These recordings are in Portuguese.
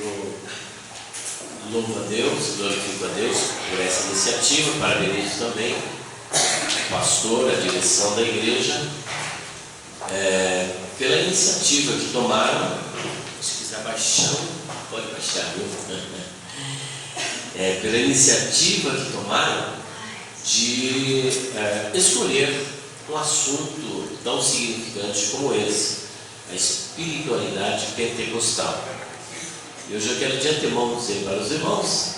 Eu louvo a Deus, glorifico a Deus por essa iniciativa, parabenizo também o pastor, a direção da igreja, pela iniciativa que tomaram. Se quiser baixar, pode baixar, viu? Pela iniciativa que tomaram de escolher um assunto tão significante como esse, a espiritualidade pentecostal. Eu já quero de antemão dizer para os irmãos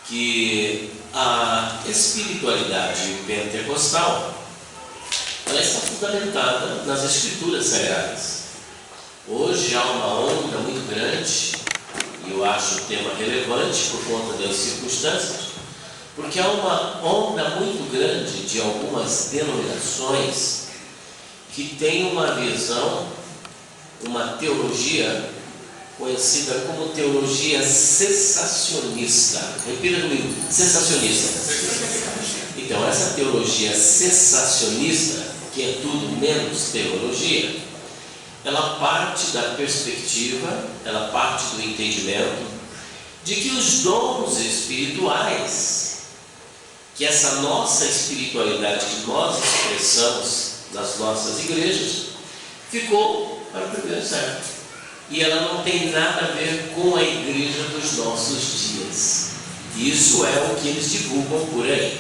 que a espiritualidade pentecostal, ela está fundamentada nas escrituras sagradas. Hoje há uma onda muito grande, e eu acho o tema relevante por conta das circunstâncias, porque há uma onda muito grande de algumas denominações que têm uma visão, uma teologia conhecida como teologia cessacionista. Repita comigo: cessacionista. Então, essa teologia cessacionista, que é tudo menos teologia, ela parte da perspectiva, ela parte do entendimento de que os dons espirituais, que essa nossa espiritualidade que nós expressamos nas nossas igrejas, ficou para o primeiro século. E ela não tem nada a ver com a igreja dos nossos dias. Isso é o que eles divulgam por aí.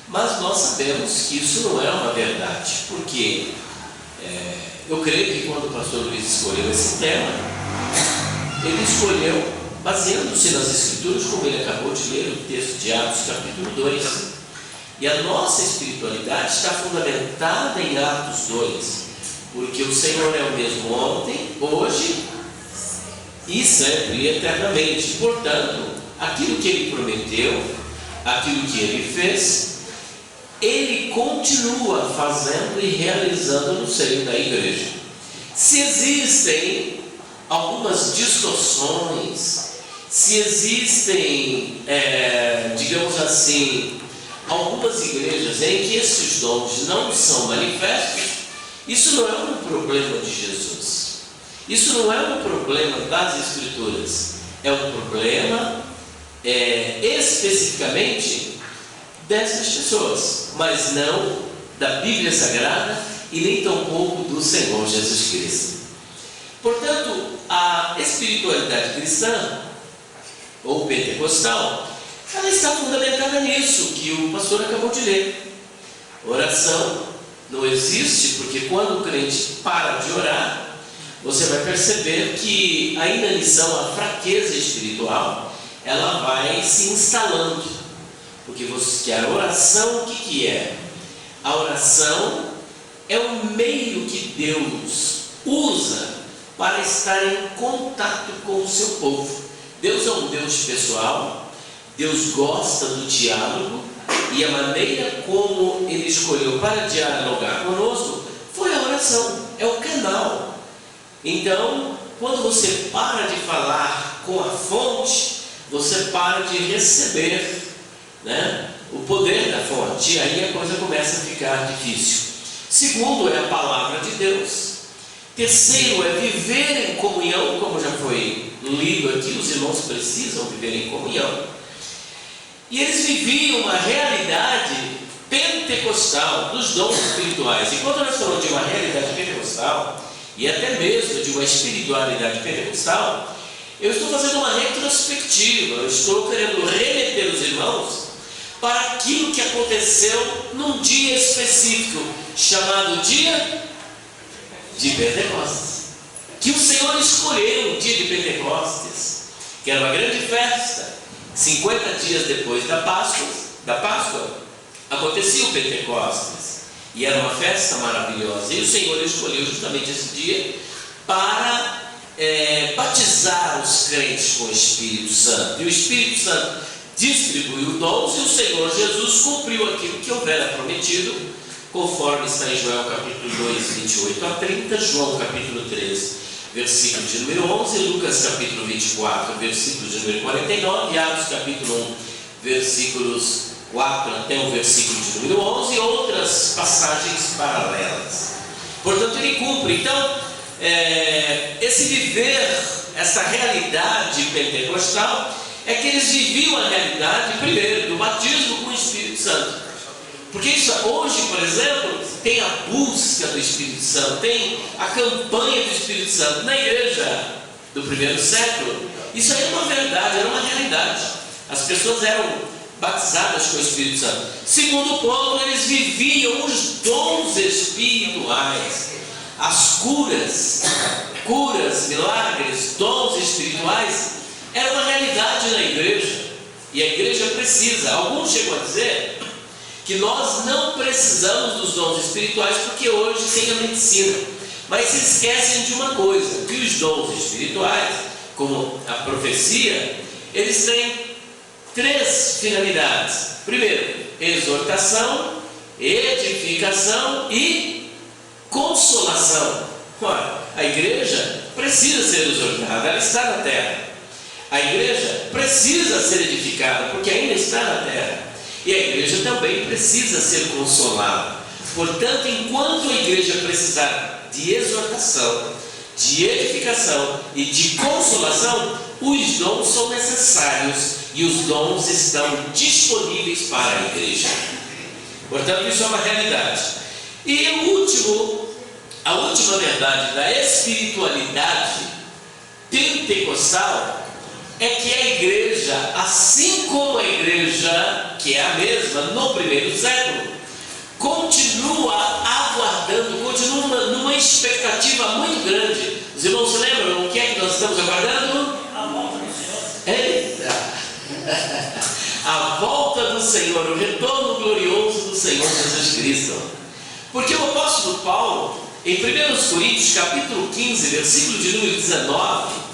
Mas nós sabemos que isso não é uma verdade, porque eu creio que quando o pastor Luiz escolheu esse tema, ele escolheu baseando-se nas escrituras, como ele acabou de ler o texto de Atos capítulo 2. E a nossa espiritualidade está fundamentada em Atos 2. Porque o Senhor é o mesmo ontem, hoje e sempre e eternamente. Portanto, aquilo que Ele prometeu, aquilo que Ele fez, Ele continua fazendo e realizando no seio da igreja. Se existem algumas distorções, se existem, digamos assim, algumas igrejas em que esses dons não são manifestos, isso não é um problema de Jesus, isso não é um problema das Escrituras, é um problema especificamente dessas pessoas, mas não da Bíblia Sagrada e nem tampouco do Senhor Jesus Cristo. Portanto, a espiritualidade cristã ou pentecostal, ela está fundamentada nisso que o pastor acabou de ler. Oração não existe, porque quando o crente para de orar, você vai perceber que a inanição, a fraqueza espiritual, ela vai se instalando. Porque a oração, o que é? A oração é um meio que Deus usa para estar em contato com o seu povo. Deus é um Deus pessoal, Deus gosta do diálogo, e a maneira como Ele escolheu para dialogar conosco foi a oração, é o canal. Então, quando você para de falar com a fonte, você para de receber, o poder da fonte, e aí a coisa começa a ficar difícil. Segundo, é a palavra de Deus. Terceiro, é viver em comunhão, como já foi lido aqui, os irmãos precisam viver em comunhão. E eles viviam uma realidade pentecostal dos dons espirituais. E quando nós falamos de uma realidade pentecostal, e até mesmo de uma espiritualidade pentecostal, eu estou fazendo uma retrospectiva, eu estou querendo remeter os irmãos para aquilo que aconteceu num dia específico, chamado dia de Pentecostes, que o Senhor escolheu, o dia de Pentecostes, que era uma grande festa. 50 dias depois da Páscoa, acontecia o Pentecostes, e era uma festa maravilhosa, e o Senhor escolheu justamente esse dia para batizar os crentes com o Espírito Santo, e o Espírito Santo distribuiu dons, e o Senhor Jesus cumpriu aquilo que houvera prometido, conforme está em Joel capítulo 2, 28 a 30, João capítulo 3, versículo de número 11, Lucas capítulo 24, versículo de número 49, Atos capítulo 1, versículos 4 até o versículo de número 11, e outras passagens paralelas. Portanto, ele cumpre. Então, esse viver essa realidade pentecostal é que eles viviam a realidade, primeiro, do batismo com o Espírito Santo. Porque isso, hoje, por exemplo, tem a busca do Espírito Santo, tem a campanha do Espírito Santo na igreja do primeiro século. Isso aí é uma verdade, era uma realidade. As pessoas eram batizadas com o Espírito Santo. Segundo ponto, eles viviam os dons espirituais, as curas, milagres, dons espirituais, era uma realidade na igreja. E a igreja precisa. Alguns chegam a dizer que nós não precisamos dos dons espirituais porque hoje tem a medicina. Mas se esquecem de uma coisa, que os dons espirituais, como a profecia, eles têm 3 finalidades. Primeiro, exortação, edificação e consolação. Ora, a igreja precisa ser exortada, ela está na terra. A igreja precisa ser edificada, porque ainda está na terra. E a igreja também precisa ser consolada. Portanto, enquanto a igreja precisar de exortação, de edificação e de consolação, os dons são necessários e os dons estão disponíveis para a igreja. Portanto, isso é uma realidade. E a última verdade da espiritualidade pentecostal é que a igreja, assim como a igreja, que é a mesma no primeiro século, continua aguardando, continua numa expectativa muito grande. Os irmãos se lembram o que é que nós estamos aguardando? A volta do Senhor. Eita! A volta do Senhor, o retorno glorioso do Senhor Jesus Cristo. Porque o apóstolo Paulo, em 1 Coríntios capítulo 15, versículo de número 19,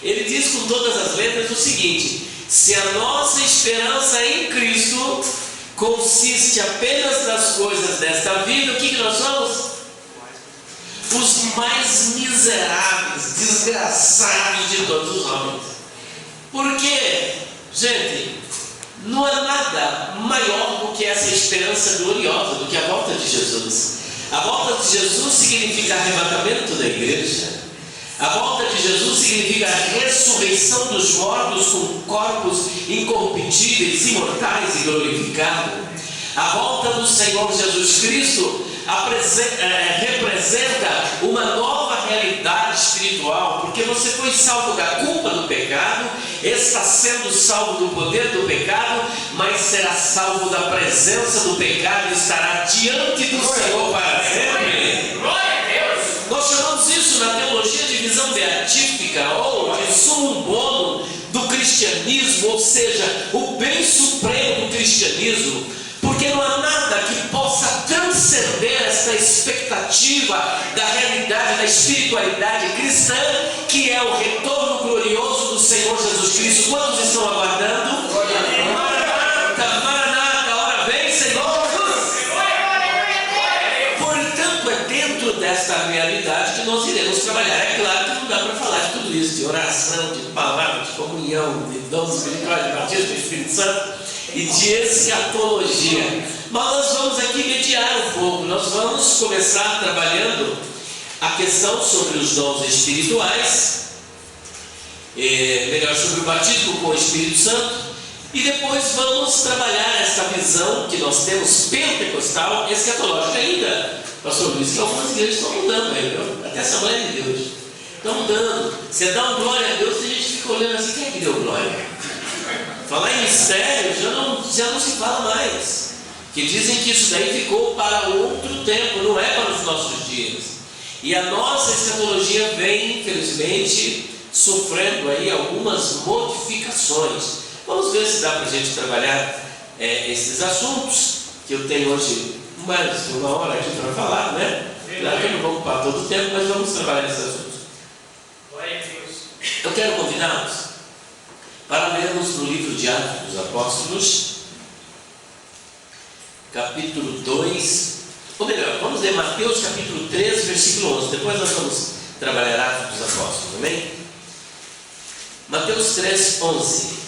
ele diz com todas as letras o seguinte: se a nossa esperança em Cristo consiste apenas nas coisas desta vida, o que nós somos? Os mais miseráveis, desgraçados de todos os homens. Porque, gente, não há nada maior do que essa esperança gloriosa, do que a volta de Jesus. A volta de Jesus significa arrebatamento da igreja. A volta de Jesus significa a ressurreição dos mortos com corpos incorruptíveis, imortais e glorificados. A volta do Senhor Jesus Cristo representa uma nova realidade espiritual, porque você foi salvo da culpa do pecado, está sendo salvo do poder do pecado, mas será salvo da presença do pecado e estará diante do Senhor para sempre. Nós chamamos isso na teologia de visão beatífica ou de summum bonum do cristianismo, ou seja, o bem supremo do cristianismo, porque não há nada que possa transcender essa expectativa da realidade, da espiritualidade cristã, que é o retorno glorioso do Senhor Jesus Cristo. Quantos estão aguardando? Maranata, Maranata, ora vem, Senhor. Portanto, é dentro desta realidade que nós iremos trabalhar. É claro que não dá para falar de tudo isso, de oração, de palavra, de comunhão, de dons espirituais, de batismo do Espírito Santo e de escatologia. Mas nós vamos aqui mediar um pouco. Nós vamos começar trabalhando a questão sobre os dons espirituais, melhor, sobre o batismo com o Espírito Santo, e depois vamos trabalhar essa visão que nós temos pentecostal, escatológica ainda. Pastor Luiz, que algumas igrejas estão mudando aí, viu? Até a Assembleia de Deus estão mudando. Você dá um glória a Deus, a gente fica olhando assim: quem é que deu glória? Falar em mistério já não se fala mais. Que dizem que isso daí ficou para outro tempo, não é para os nossos dias. E a nossa escatologia vem, infelizmente, sofrendo aí algumas modificações. Vamos ver se dá para a gente trabalhar esses assuntos, que eu tenho hoje mais de uma hora aqui para falar, né? Claro que eu não vou ocupar todo o tempo, mas vamos trabalhar esses assuntos. Eu quero convidá-los para lermos no livro de Atos dos Apóstolos, capítulo 2, ou melhor, vamos ler Mateus capítulo 3, versículo 11, depois nós vamos trabalhar Atos dos Apóstolos, amém? Mateus 3, 11.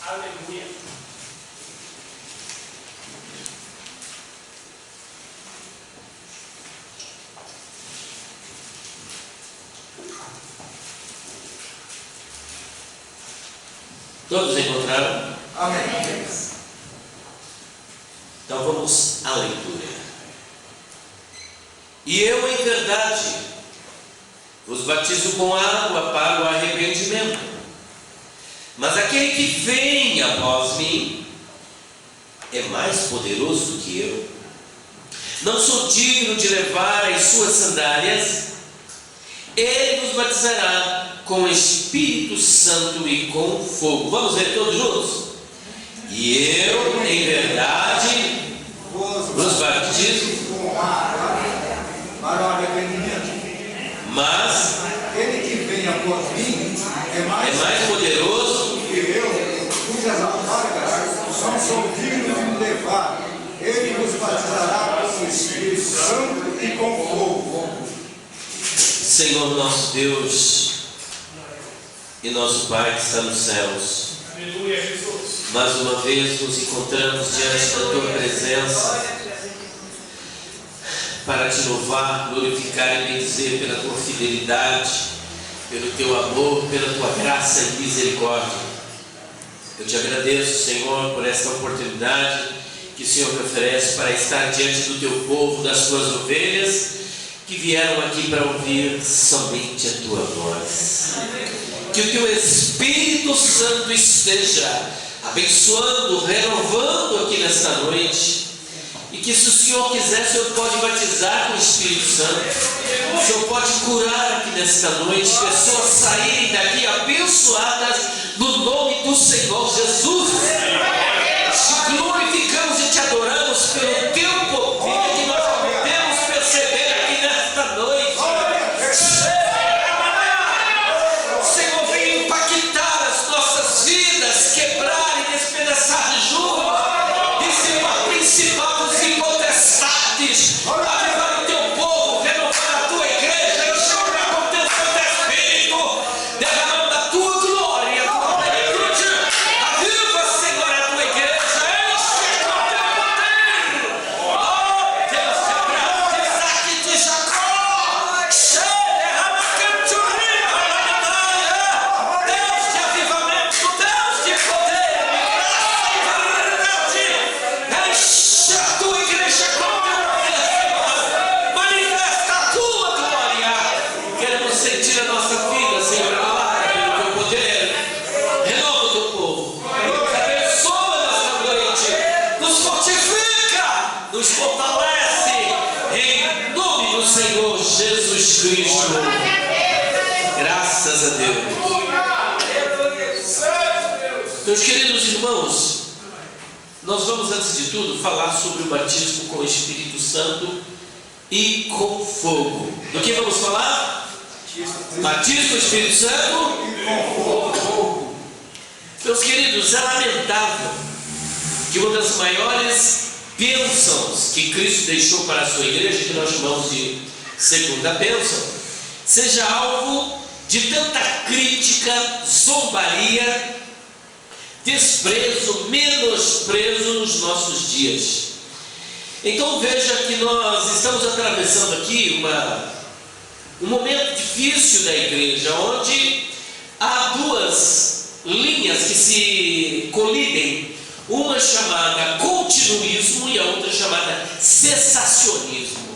Aleluia. Todos encontraram? Amém. Então vamos à leitura. E eu, em verdade, vos batizo com água para o arrependimento. Mas aquele que vem após mim é mais poderoso do que eu. Não sou digno de levar as suas sandálias. Ele vos batizará com o Espírito Santo e com fogo. Vamos ler todos juntos? E eu, em verdade, vos batizo com água para o arrependimento. Mas Ele que vem após mim é mais poderoso que eu, cujas alpargas não sou digno de levar. Ele vos batizará com o Espírito Santo e com fogo. Senhor nosso Deus e nosso Pai que está nos céus, Aleluia, Jesus. mais uma vez nos encontramos diante da Tua presença para Te louvar, glorificar e bendizer pela Tua fidelidade, pelo Teu amor, pela Tua graça e misericórdia. Eu Te agradeço, Senhor, por esta oportunidade que o Senhor me oferece para estar diante do Teu povo, das Tuas ovelhas, que vieram aqui para ouvir somente a Tua voz. Que o Teu Espírito Santo esteja abençoando, renovando aqui nesta noite. E que se o Senhor quiser, o Senhor pode batizar com o Espírito Santo. O Senhor pode curar aqui nesta noite, pessoas saírem daqui abençoadas no nome do Senhor Jesus. Te glorificamos e Te adoramos pelo Teu poder que nós podemos perceber aqui nesta noite. Senhor, vem impactar as nossas vidas, quebrar e despedaçar juros, dissipar principados e potestades, avivar o Teu povo, renovar a Tua igreja, enxugar com Teu Santo Espírito, derramando a Tua glória, a Tua plenitude. Aviva, Senhor, a Tua igreja, enche com Teu poder. Oh, Deus de Abraão, de Isaac e de Jacó, derrama cantoria, Deus de avivamento, Deus de poder, graça e verdade, enche a Tua igreja com Teu poder, Senhor, manifesta a Tua glória. Queremos sentir a nossa vida, Senhor, abalada pelo Teu poder. Renova o Teu povo, nos abençoa nesta noite, nos fortifica, nos fortalece, em nome do Senhor Jesus Cristo. Graças a Deus. Meus queridos irmãos, nós vamos, antes de tudo, falar sobre o batismo com o Espírito Santo e com fogo. Do que vamos falar? Batismo com o Espírito Santo E com fogo. Meus queridos, é lamentável que uma das maiores bênçãos que Cristo deixou para a sua igreja, que nós chamamos de segunda bênção, seja alvo de tanta crítica, zombaria, desprezo, menosprezo nos nossos dias. Então veja que nós estamos atravessando aqui um momento difícil da igreja, onde há duas linhas que se colidem, uma chamada continuismo e a outra chamada cessacionismo.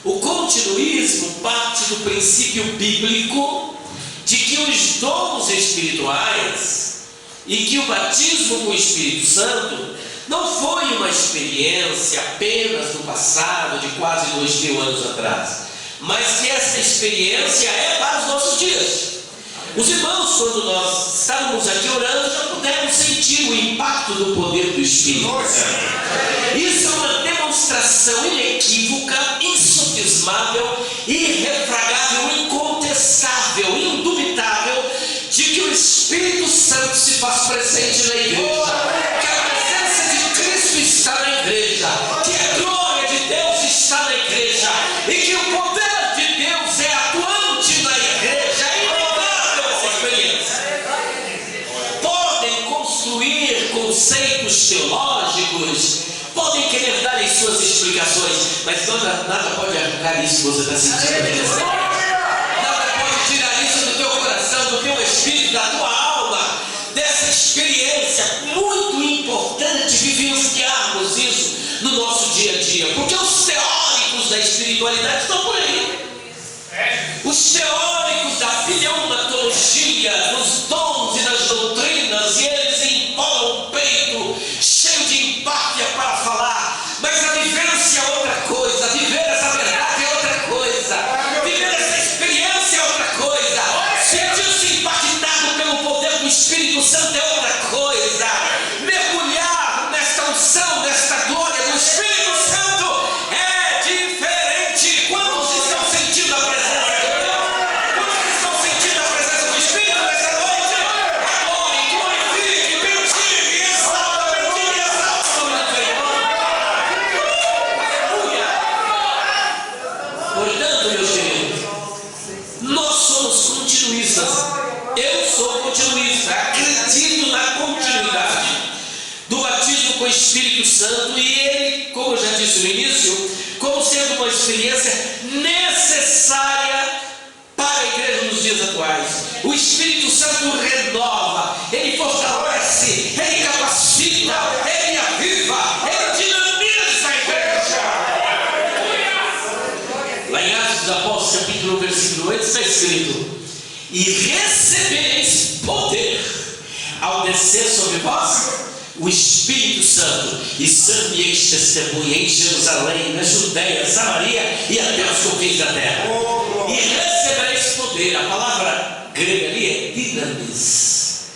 O continuismo parte do princípio bíblico de que os dons espirituais e que o batismo com o Espírito Santo não foi uma experiência apenas do passado, de quase 2000 anos atrás, mas que essa experiência é para os nossos dias. Os irmãos, quando nós estávamos aqui orando, já pudemos sentir o impacto do poder do Espírito Santo. Isso é uma demonstração inequívoca, insofismável, irrefragável, incontestável, indubitável, de que o Espírito Santo se faz presente na igreja, que a presença de Cristo está na igreja, que a glória de Deus está na igreja e que o poder de Deus é atuante na igreja. É inegável essa experiência. Podem construir conceitos teológicos, podem querer dar as suas explicações, mas nada pode arrancar isso que você está sentindo. Nada pode tirar isso do teu coração, do teu espírito, da tua alma. dessa experiência muito importante vivenciarmos isso no nosso dia a dia, porque os teóricos da espiritualidade estão por aí. Os teóricos da pneumatologia, dos dons e das doutrinas, e eles empolam o peito cheio de empáfia para falar, mas a vivência é outra coisa, viver essa verdade é outra coisa, viver essa experiência é outra coisa, sentir-se impactado pelo poder do Espírito Santo é outra coisa, mergulhar nesta unção, nesta glória do Espírito Santo é diferente. Quantos estão sentindo a presença de Deus? Quantos estão sentindo a presença do Espírito nessa noite? Adore, glorifique, bendiga, exalta o nome do Senhor. Aleluia! Portanto, meus queridos, nós somos continuistas. Eu sou continuista, acredito na continuidade do batismo com o Espírito Santo, e ele, como eu já disse no início, como sendo uma experiência necessária para a igreja nos dias atuais. O Espírito Santo renova, ele fortalece, ele capacita, ele aviva, ele dinamiza a igreja. Lá em Atos dos Apóstolos, capítulo 1, versículo 8, está escrito: e recebereis poder ao descer sobre vós o Espírito Santo, e ser-me-eis testemunha em Jerusalém, na Judéia, Samaria e até os confins da terra. E recebereis poder. A palavra grega ali é dinamis.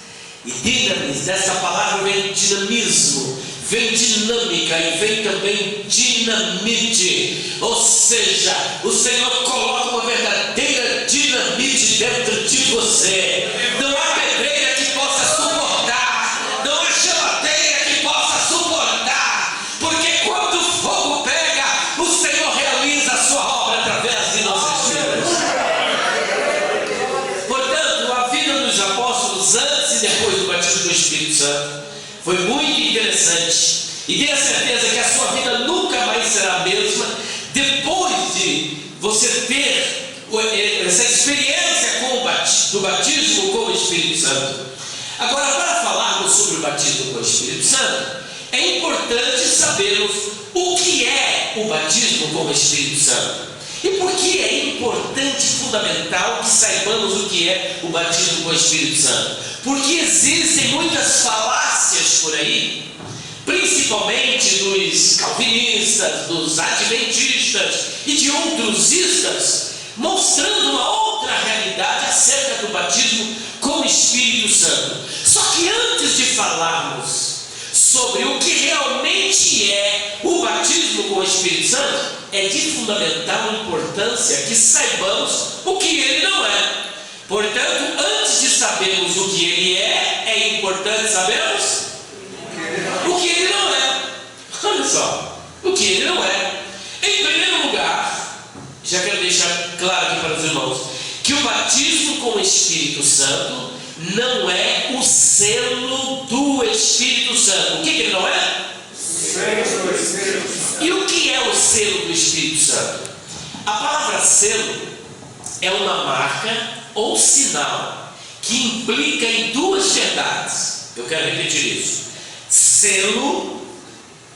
E dinamis, dessa palavra vem dinamismo, vem dinâmica e vem também dinamite. Ou seja, o Senhor coloca uma verdadeira dinamite dentro de você. Não há pedreira que possa suportar, não há geladeira que possa suportar, porque quando o fogo pega, o Senhor realiza a sua obra através de nossas vidas. Portanto, a vida dos apóstolos antes e depois do batismo do Espírito Santo foi muito interessante, e tenha certeza que a sua vida nunca mais será a mesma depois de você ter essa experiência do batismo com o Espírito Santo. Agora, para falarmos sobre o batismo com o Espírito Santo, é importante sabermos o que é o batismo com o Espírito Santo. E por que é importante e fundamental que saibamos o que é o batismo com o Espírito Santo? Porque existem muitas falácias por aí, principalmente dos calvinistas, dos adventistas e de outros istas, mostrando uma outra realidade acerca do batismo com o Espírito Santo. Só que antes de falarmos sobre o que realmente é o batismo com o Espírito Santo, é de fundamental importância que saibamos o que ele não é. Portanto, antes de sabermos o que ele é importante sabermos o que ele não é. Olha só, o que ele não é. Em primeiro lugar, já quero deixar claro aqui para os irmãos, que o batismo com o Espírito Santo não é o selo do Espírito Santo. O que ele não é? Selo do Espírito Santo. E o que é o selo do Espírito Santo? A palavra selo é uma marca ou sinal que implica em duas verdades. Eu quero repetir isso. Selo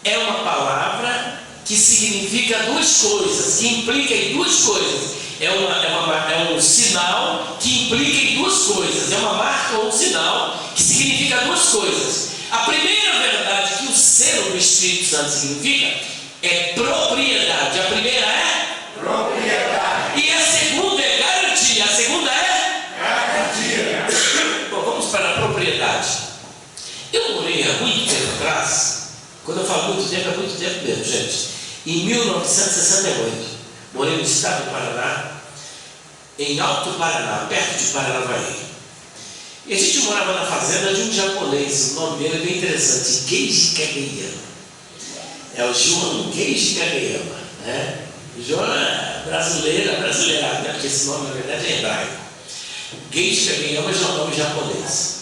é uma palavra que significa duas coisas, que implica em duas coisas. É um sinal que implica em duas coisas. É uma marca ou um sinal que significa duas coisas. A primeira verdade que o selo do Espírito Santo significa é propriedade. A primeira é Propriedade. E a segunda é garantia. A segunda é Garantia. Bom, vamos para a propriedade. Eu morei há muito tempo atrás. Quando eu falo muito tempo, é muito tempo mesmo, gente. Em 1968, morei no estado do Paraná, em Alto Paraná, perto de Paranavaí. E a gente morava na fazenda de um japonês, o nome dele é bem interessante, Geiji Kageyama. É o João Geiji Kageyama, né? O João é brasileirado, né? Porque esse nome na verdade é hebraico. Geiji Kageyama é um nome japonês.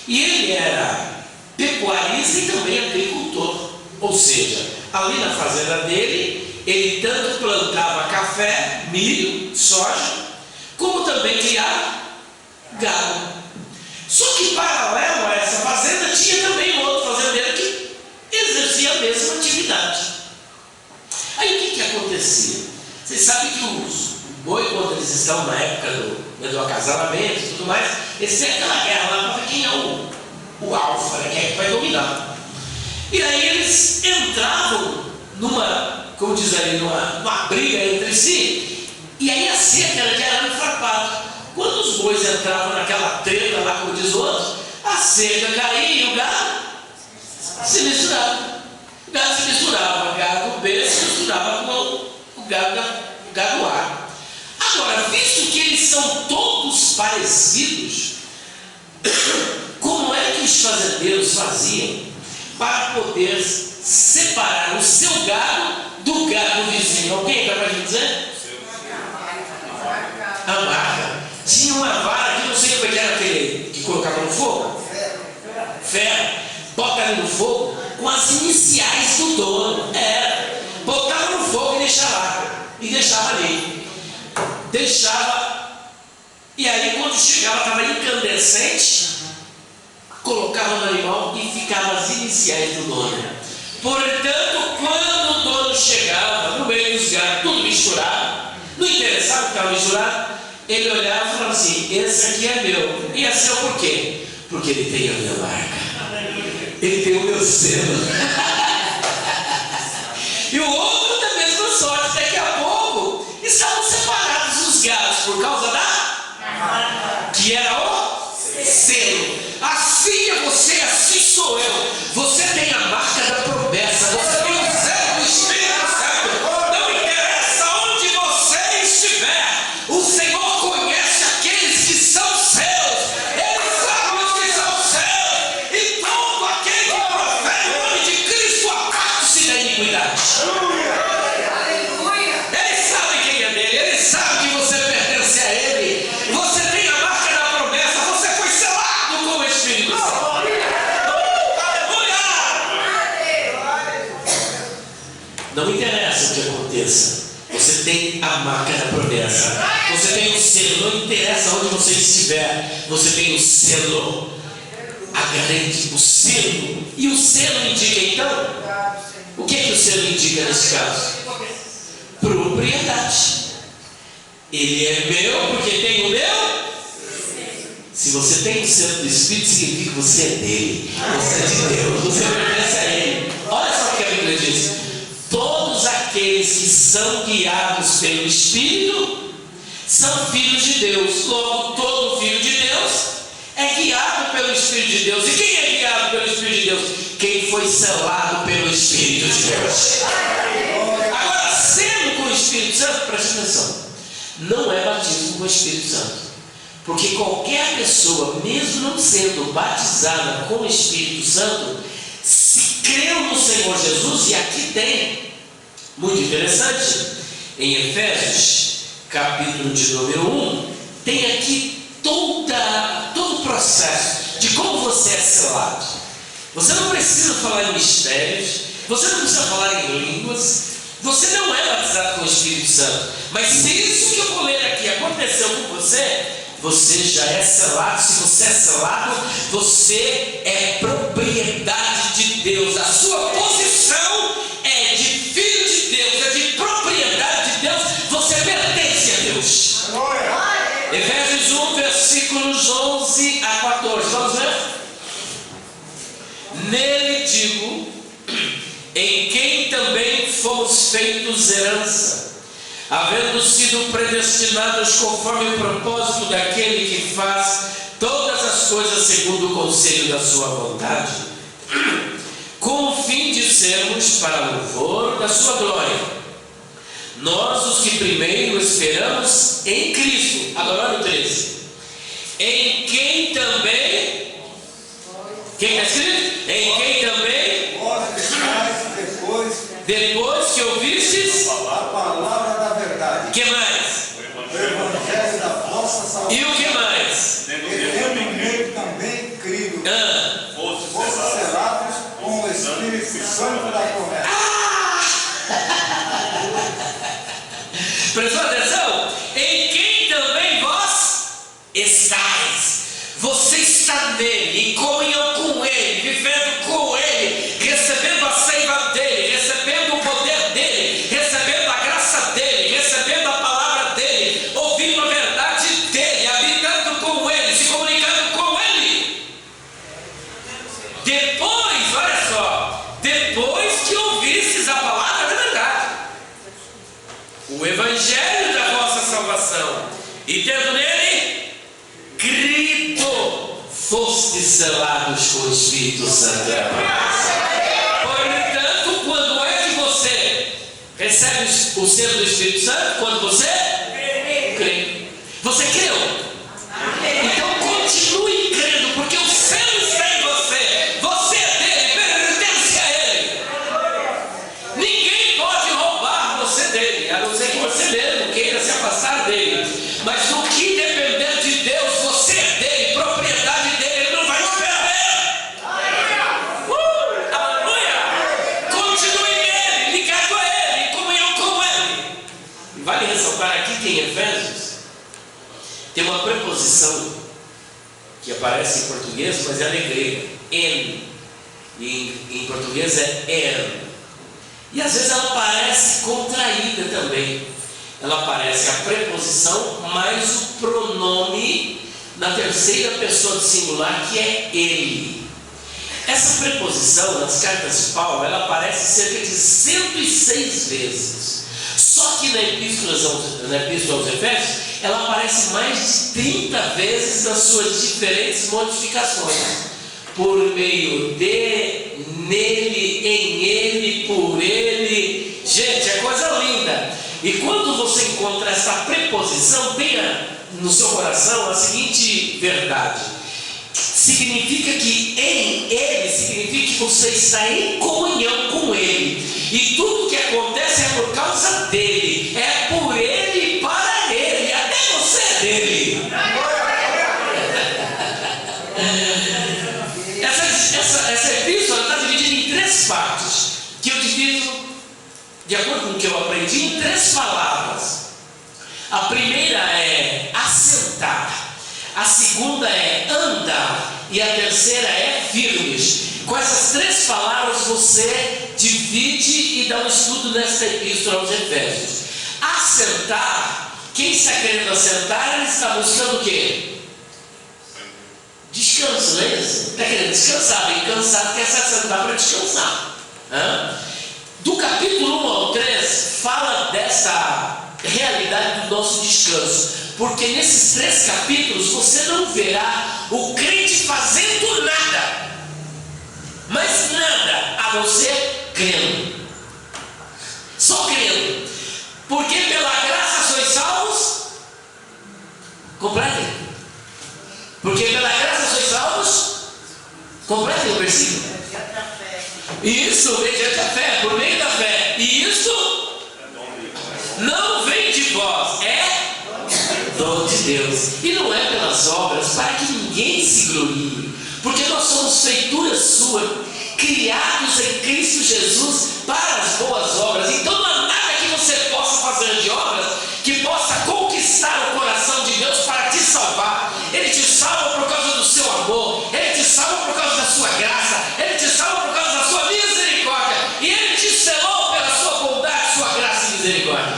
E ele era pecuarista e também agricultor. Ou seja, ali na fazenda dele, ele tanto plantava café, milho, soja, como também criava gado. Só que paralelo a essa acontecia? Vocês sabem que os boi, quando eles estão na época do acasalamento e tudo mais, eles têm aquela guerra lá para ver quem é o alfa, né? Quem é que vai dominar. E aí eles entravam como diz ali, numa briga entre si, e aí a cerca era de arame farpado. Quando os bois entravam naquela treta lá, como diz o outro, a cerca caía e o gado se misturava. O gado se misturava, o gado B se misturava com o gado A. Agora, visto que eles são todos parecidos, como é que os fazendeiros faziam para poder separar o seu gado do gado vizinho? Alguém vai me dizer? A marca. Tinha uma vara que não sei como é que era aquele que colocava no fogo. Ferro. Bota ali no fogo com as iniciais do dono. Botava no fogo e deixava lá. E deixava ali. E aí quando chegava, estava incandescente, colocava no animal e ficava as iniciais do dono. Portanto, quando o dono chegava no meio dos gatos, tudo misturado, não interessava que estava misturado, ele olhava e falava assim: esse aqui é meu. E é seu por quê? Porque ele tem a minha marca, ele tem o meu selo. E o outro da mesma sorte. Daqui a pouco estavam separados os gados por causa que era o selo. Assim é você, assim sou eu. Você tem a marca da promessa, você tem o selo do Espírito Santo. Não interessa onde você estiver, o Senhor conhece aqueles que são seus. Ele sabe os que são seus. E todo aquele que profere o nome de Cristo aparta-se da iniquidade. Ele sabe quem é dele, ele sabe que você pertence a ele. Você tem a marca da promessa, você foi selado com o Espírito Santo. Não interessa o que aconteça, você tem a marca da promessa, você tem o selo. Não interessa onde você estiver, você tem o selo, a garantia, o selo. E o selo indica então, o que o selo indica nesse caso? Propriedade. Ele é meu porque tem o meu. Se você tem o selo do Espírito, significa que você é dele, você é de Deus, você pertence a ele. Olha só o que a Bíblia diz: todos aqueles que são guiados pelo Espírito são filhos de Deus. Logo, todo filho de Deus é guiado pelo Espírito de Deus. E quem é guiado pelo Espírito de Deus? Quem foi selado pelo Espírito de Deus. Agora, sendo com o Espírito Santo, preste atenção, não é batismo com o Espírito Santo. Porque qualquer pessoa, mesmo não sendo batizada com o Espírito Santo, se creu no Senhor Jesus. E aqui tem, muito interessante, em Efésios, capítulo de número 1, tem aqui todo o processo de como você é selado. Você não precisa falar em mistérios, você não precisa falar em línguas, você não é batizado com o Espírito Santo. Mas se isso que eu vou ler aqui aconteceu com você, você já é selado. Se você é selado, você é propriedade de Deus. A sua posição é de filho de Deus, é de propriedade de Deus. Você pertence a Deus. Efésios 1, versículos 11 a 14. Vamos ver? Nele digo, em quem também fomos feitos herança, havendo sido predestinados conforme o propósito daquele que faz todas as coisas segundo o conselho da sua vontade, com o fim de sermos para louvor da sua glória. Nós, os que primeiro esperamos em Cristo. Agora olha o 13. Em quem também, quem está escrito? Em quem também, depois que ouvistes a palavra da verdade, que mais? o evangelho da vossa salvação, E o que mais? eu nele também crido, fostes selados com o Espírito Santo da promessa. Prestou atenção? Em quem também vós estáis. Você está nele, em comunhão com ele, vivendo com ele, recebendo a seiva dele, recebendo o poder dele, recebendo a graça o evangelho da vossa salvação, e tendo nele crido, fostes selados com o Espírito Santo da promessa. Portanto, quando é que você recebe o selo do Espírito Santo? Quando você crê. Você creu? Então continue crendo, porque o selo está em você. Você é dele, pertence a ele. Ninguém pode roubar você dele, a não ser que você mesmo queira se afastar dele. Mas no que depender de Deus, você é dele, propriedade dele, ele não vai te perder. Aleluia! Continue nele, ligado a ele, em comunhão com ele. E vale ressaltar aqui que em Efésios tem uma preposição que aparece em português, mas ela é grega, en. E em português é er. E às vezes ela parece contraída também. Ela parece a preposição mais o pronome na terceira pessoa do singular, que é ele. Essa preposição nas cartas de Paulo, ela aparece cerca de 106 vezes. Só que na Epístola aos Efésios, ela aparece mais de 30 vezes nas suas diferentes modificações. Por meio de, nele, em ele, por ele. Gente, é coisa linda. E quando você encontra essa preposição, tenha no seu coração a seguinte verdade: significa que em ele, significa que você está em comunhão com ele, e tudo que acontece é por causa dele, é por ele e para ele, até você é dele. Essa epístola está dividida em 3 partes, que eu divido, de acordo com o que eu aprendi, em 3 palavras. A primeira é assentar, a segunda é andar, e a terceira é firmes. Com essas 3 palavras você divide e dá um estudo nesta epístola aos Efésios. Assentar, quem está querendo assentar, ele está buscando o quê? Descanso, não é isso? Está querendo descansar, bem cansado, quer se assentar para descansar. Do capítulo 1 ao 3 fala dessa realidade do nosso descanso, porque nesses 3 capítulos você não verá o crente fazendo nada, mas nada, a não ser crendo, só crendo, porque pela graça sois salvos. Completem. Porque pela graça sois salvos. Completem o versículo. Isso, mediante a fé, por meio da fé. E isso não vem de vós, é dom de Deus. E não é pelas obras, para que ninguém se glorie. Porque nós somos feitura sua, criados em Cristo Jesus para as boas obras. Então não há nada que você possa fazer de obras que possa conquistar o coração de Deus para te salvar. Ele te salva por causa do seu amor, ele te salva por causa da sua graça, ele te salva por causa da sua misericórdia, e ele te selou pela sua bondade, sua graça e misericórdia.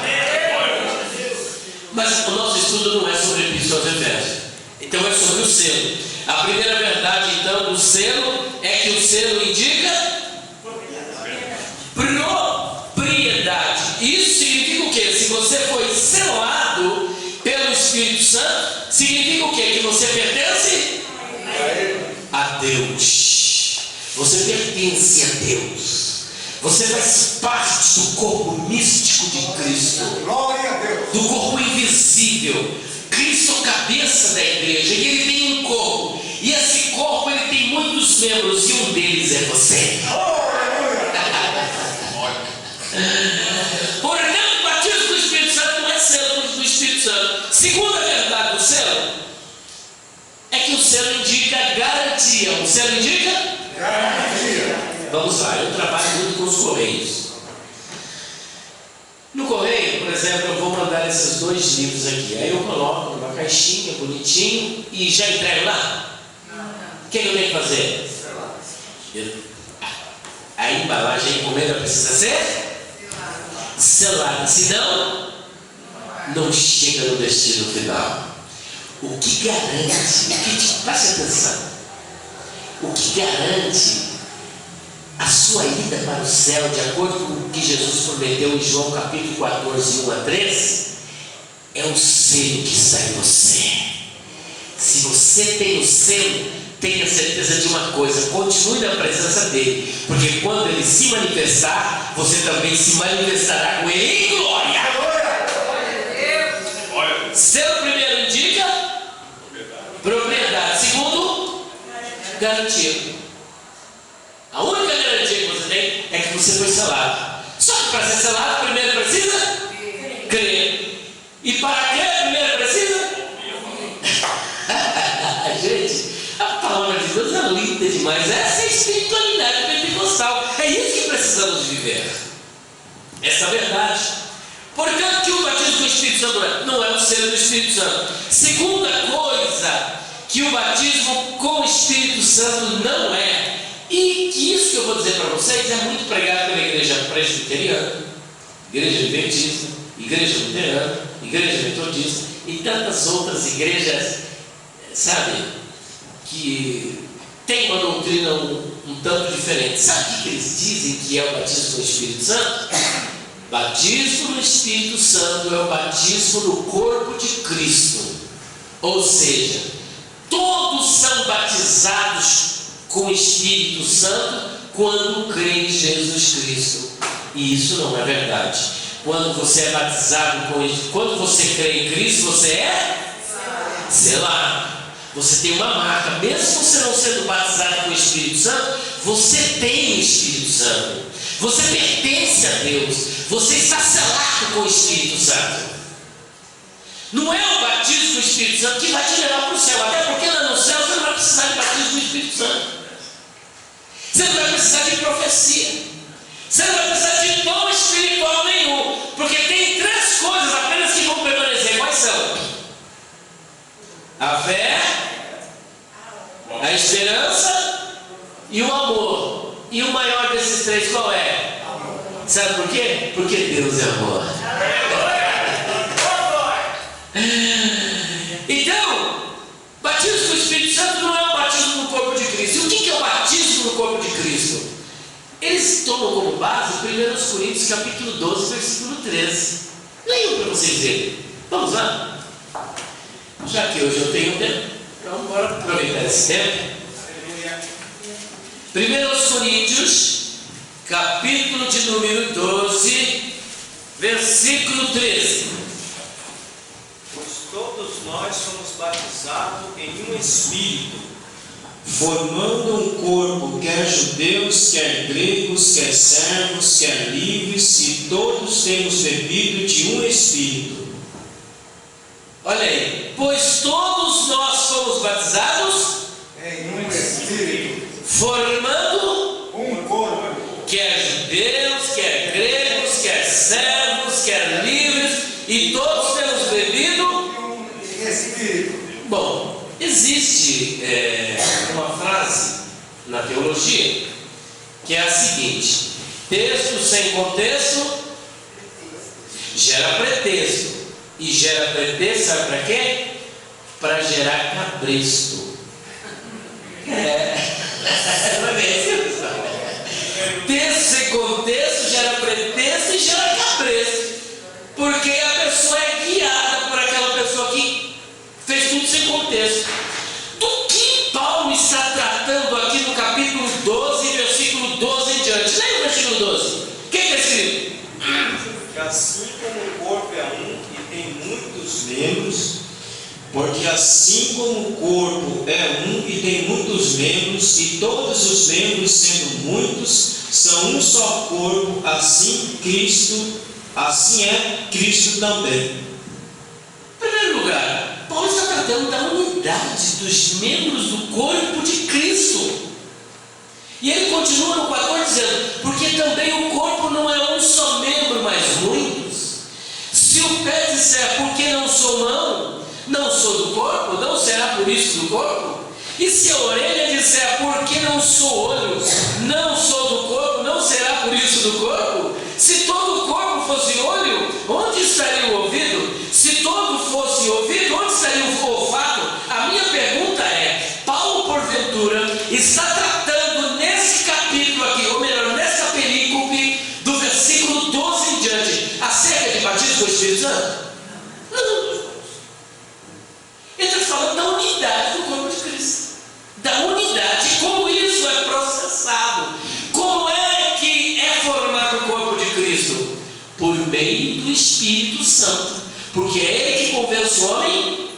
Mas o nosso estudo não é sobre a Epístola aos Efésios, então é sobre o selo. A primeira verdade então do selo é que o selo indica propriedade. Isso significa o quê? Se você foi selado pelo Espírito Santo, significa o quê? Que você pertence a Deus. Você pertence a Deus. Você faz parte do corpo místico de Cristo. Glória a Deus. Do corpo invisível. Cristo é a cabeça da igreja e ele tem um corpo. E esse corpo ele tem muitos membros e um deles é você. Portanto, o batismo do Espírito Santo não é selo do Espírito Santo. Segunda verdade do selo é que o selo indica garantia. O selo indica garantia. Vamos lá, eu trabalho muito com os correios. No correio, por exemplo, eu vou mandar esses 2 livros aqui. Aí eu coloco numa caixinha bonitinho e já entrego lá. O que eu tenho que fazer? A embalagem, a encomenda precisa ser selada, senão não chega no destino final. O que garante, preste atenção, o que garante a sua ida para o céu, de acordo com o que Jesus prometeu em João capítulo 14, 1 a 3, é o selo que está em você. Se você tem o selo, tenha certeza de uma coisa: continue na presença dele, porque quando ele se manifestar, você também se manifestará com ele em glória. Selo primeiro indica propriedade, segundo, garantia. A única garantia que você tem é que você foi selado. Só que para ser selado, primeiro precisa crer. E para crer, primeiro precisa? Gente, a palavra de Deus é linda demais. Essa é a espiritualidade pentecostal. É isso que precisamos viver. Essa é a verdade. Portanto, que o batismo com o Espírito Santo não é o selo do Espírito Santo. Segunda coisa que o batismo com o Espírito Santo não é, e que isso que eu vou dizer para vocês é muito pregado pela igreja presbiteriana, igreja adventista, igreja luterana, igreja metodista e tantas outras igrejas, sabe, que tem uma doutrina um tanto diferente. Sabe o que eles dizem que é o batismo com o Espírito Santo? Batismo no Espírito Santo é o batismo no corpo de Cristo. Ou seja, todos são batizados com o Espírito Santo quando creem em Jesus Cristo. E isso não é verdade. Quando você é batizado quando você crê em Cristo, você é selado. Você tem uma marca. Mesmo você não sendo batizado com o Espírito Santo, você tem o Espírito Santo. Você pertence a Deus. Você está selado com o Espírito Santo. Não é o batismo com o Espírito Santo que vai te levar para o céu. Até porque lá no céu você não vai precisar de batismo com o Espírito Santo. Você não vai precisar de profecia. Você não vai precisar de dom espiritual nenhum. Porque tem três coisas apenas que vão permanecer. Quais são? A fé, a esperança e o amor. E o maior desses três qual é? Sabe por quê? Porque Deus é amor. Então, batismo com o Espírito Santo não é o batismo no corpo de Cristo. E o que é o batismo no corpo de Cristo? Eles tomam como base 1 Coríntios capítulo 12, versículo 13. Leiam para vocês verem. Vamos lá? Já que hoje eu tenho tempo, então bora aproveitar esse tempo. 1 Coríntios capítulo de número 12, versículo 13. Pois todos nós somos batizados em um Espírito, formando um corpo, quer judeus, quer gregos, quer servos, quer livres, e todos temos bebido de um Espírito. Olha aí, pois todos nós fomos batizados em um Espírito, formando um corpo, quer judeus, quer gregos, quer servos, quer livres, e todos temos bebido. um Espírito. Bom, existe uma frase na teologia que é a seguinte: texto sem contexto gera pretexto, e gera pretexto, sabe para quê? Para gerar cabresto. Texto sem contexto gera pretexto e gera cabresto, porque a pessoa é guiada por aquela pessoa que fez tudo sem contexto. Do que Paulo está tratando aqui no capítulo 12, versículo 12 em diante? Leia o versículo 12. O que é escrito? Que assim como o corpo é um e tem muitos membros, porque assim como o corpo é um e tem muitos membros, e todos os membros, sendo muitos, são um só corpo, assim é Cristo também. Em primeiro lugar, Paulo está tratando da unidade dos membros do corpo de Cristo. E ele continua no 14 dizendo: porque também o corpo não é um só membro, mas muitos. Se o pé disser, porque não sou mão, não sou do corpo, não será por isso do corpo? E se a orelha disser, porque não sou olho, não sou do corpo, não será por isso do corpo? Se todo o corpo fosse olho, onde estaria o ouvido? Se todo fosse ouvido, onde estaria o olfato? A minha pergunta é: Paulo porventura está tratando nesse capítulo aqui, ou melhor, Espírito Santo? Não. Ele está falando da unidade do corpo de Cristo. Da unidade, como isso é processado. Como é que é formado o corpo de Cristo? Por meio do Espírito Santo. Porque é Ele que convence o homem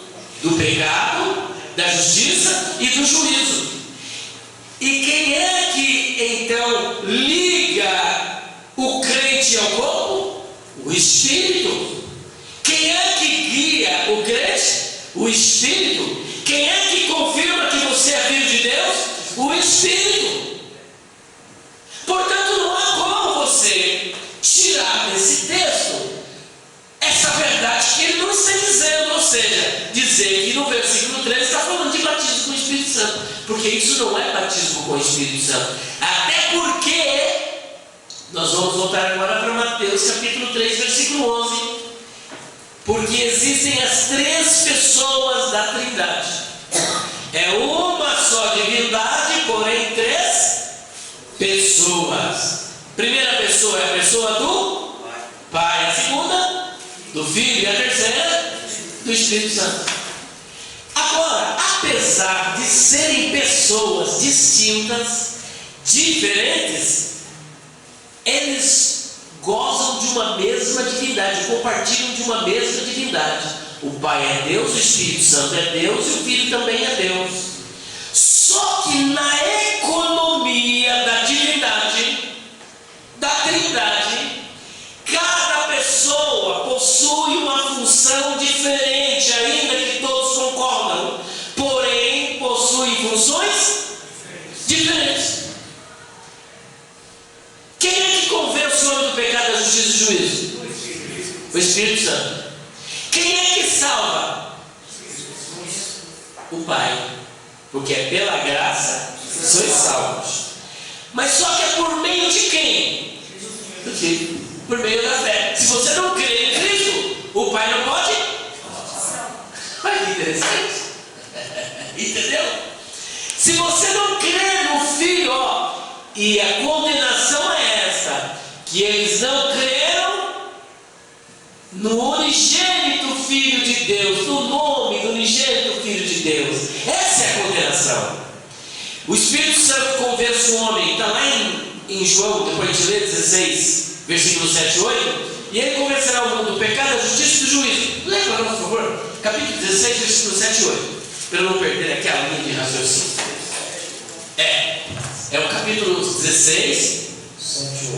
do pecado, da justiça e do juízo. E quem é que então liga o crente ao corpo? O Espírito. Quem é que guia o crente? O Espírito. Quem é que confirma que você é filho de Deus? O Espírito. Portanto, não há como você tirar desse texto essa verdade que ele não está dizendo, ou seja, dizer que no versículo 13 está falando de batismo com o Espírito Santo, porque isso não é batismo com o Espírito Santo. Até porque nós vamos voltar agora para Mateus capítulo 3, versículo 11. Porque existem as três pessoas da Trindade. É uma só divindade, porém três pessoas. Primeira pessoa é a pessoa do Pai, a segunda do Filho e a terceira do Espírito Santo. Agora, apesar de serem pessoas distintas, diferentes, eles gozam de uma mesma divindade, compartilham de uma mesma divindade. O Pai é Deus, o Espírito Santo é Deus e o Filho também é Deus. Só que na economia da divindade, da Trindade, cada pessoa possui uma função diferente, ainda que todos concordam, porém possuem funções diferentes. Quem é que convence o homem do pecado, da justiça e do juízo? O Espírito Santo. Quem é que salva? O Pai. Porque é pela graça que sois salvos. Mas só que é por meio de quem? Do Filho. Por meio da fé. Se você não crê em Cristo, o Pai não pode? Olha que interessante. Entendeu? Se você não crê no Filho, e a condenação é essa, que eles não creram no unigênito Filho de Deus, no nome do unigênito Filho de Deus. Essa é a condenação. O Espírito Santo convence o homem, está lá em João, depois de ler 16, versículos 7 e 8, e ele convencerá o mundo do pecado, da justiça e do juízo. Lembra, por favor? Capítulo 16, versículos 7 e 8, para eu não perder aqui a linha de raciocínio. É o capítulo 16,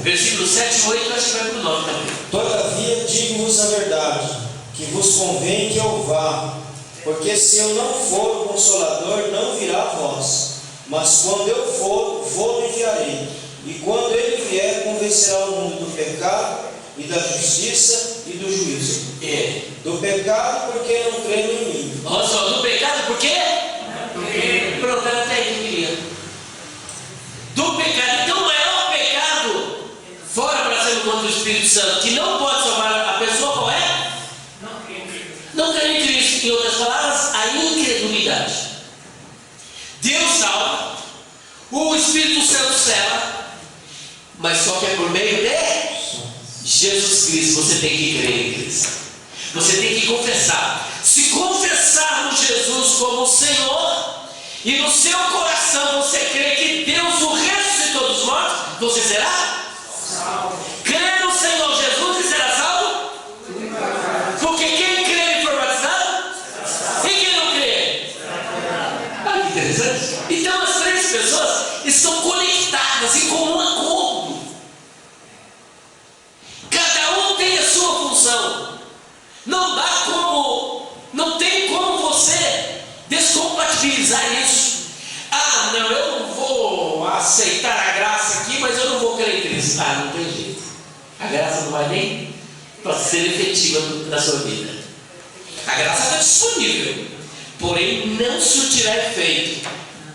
versículos 7 e 8, acho que vai para o 9 também. Todavia digo-vos a verdade, que vos convém que eu vá, porque se eu não for, o Consolador não virá a vós, mas quando eu for, vou enviarei. E quando ele vier, convencerá o mundo do pecado e da justiça e do juízo. Do pecado, porque não creem em mim. Olha só, do pecado, por quê? Pronto, era até aí que eu queria. Do pecado. Então o maior pecado, fora para ser contra o Espírito Santo, que não pode salvar a pessoa, qual é? Não crer em Cristo. Em outras palavras, a incredulidade. Deus salva, o Espírito Santo sela, mas só que é por meio de Jesus Cristo. Você tem que crer em Cristo. Você tem que confessar. Se confessarmos Jesus como o Senhor, e no seu coração você crê que Deus o ressuscitou dos mortos, você será salvo. Crê no Senhor Jesus e será salvo? Porque quem crê e for batizado? E quem não crê? Ah, que interessante. Então as três pessoas estão conectadas em comum acordo. Cada um tem a sua função. Não tem como você descompatibilizar isso. Ah, não, eu não vou aceitar a graça aqui, mas eu não vou crer em Cristo. Ah, não tem jeito. A graça não vai nem para ser efetiva na sua vida. A graça está disponível, porém não surtirá efeito,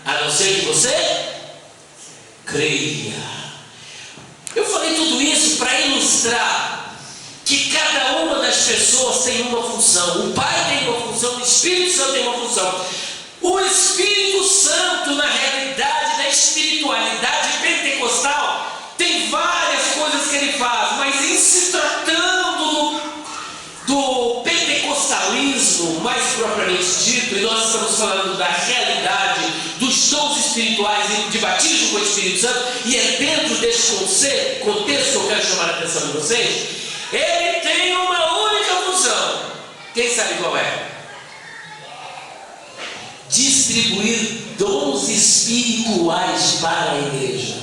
a não ser que você creia. Eu falei tudo isso para ilustrar que cada uma das pessoas tem uma função. O Pai tem uma função, o Espírito Santo tem uma função. O Espírito Santo, na realidade da espiritualidade pentecostal, tem várias coisas que ele faz, mas em se tratando estamos falando da realidade dos dons espirituais e de batismo com o Espírito Santo, e é dentro desse contexto que eu quero chamar a atenção de vocês. Ele tem uma única função. Quem sabe qual é? Distribuir dons espirituais para a igreja,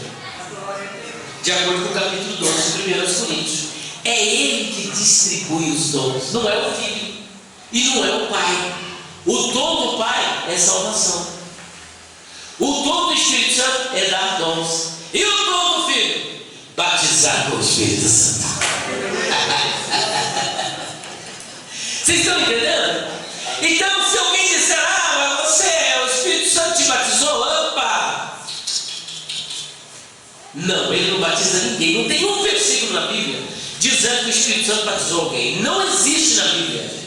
de acordo com o capítulo 12 de 1 Coríntios. É Ele que distribui os dons, não é o Filho e não é o Pai. O dom do Pai é salvação, o dom do Espírito Santo é dar dons, e o dom do Filho, batizar com o Espírito Santo. Vocês estão entendendo? Então, se alguém disser, o Espírito Santo te batizou, opa! Não, ele não batiza ninguém. Não tem um versículo na Bíblia dizendo que o Espírito Santo batizou alguém. Não existe na Bíblia, gente.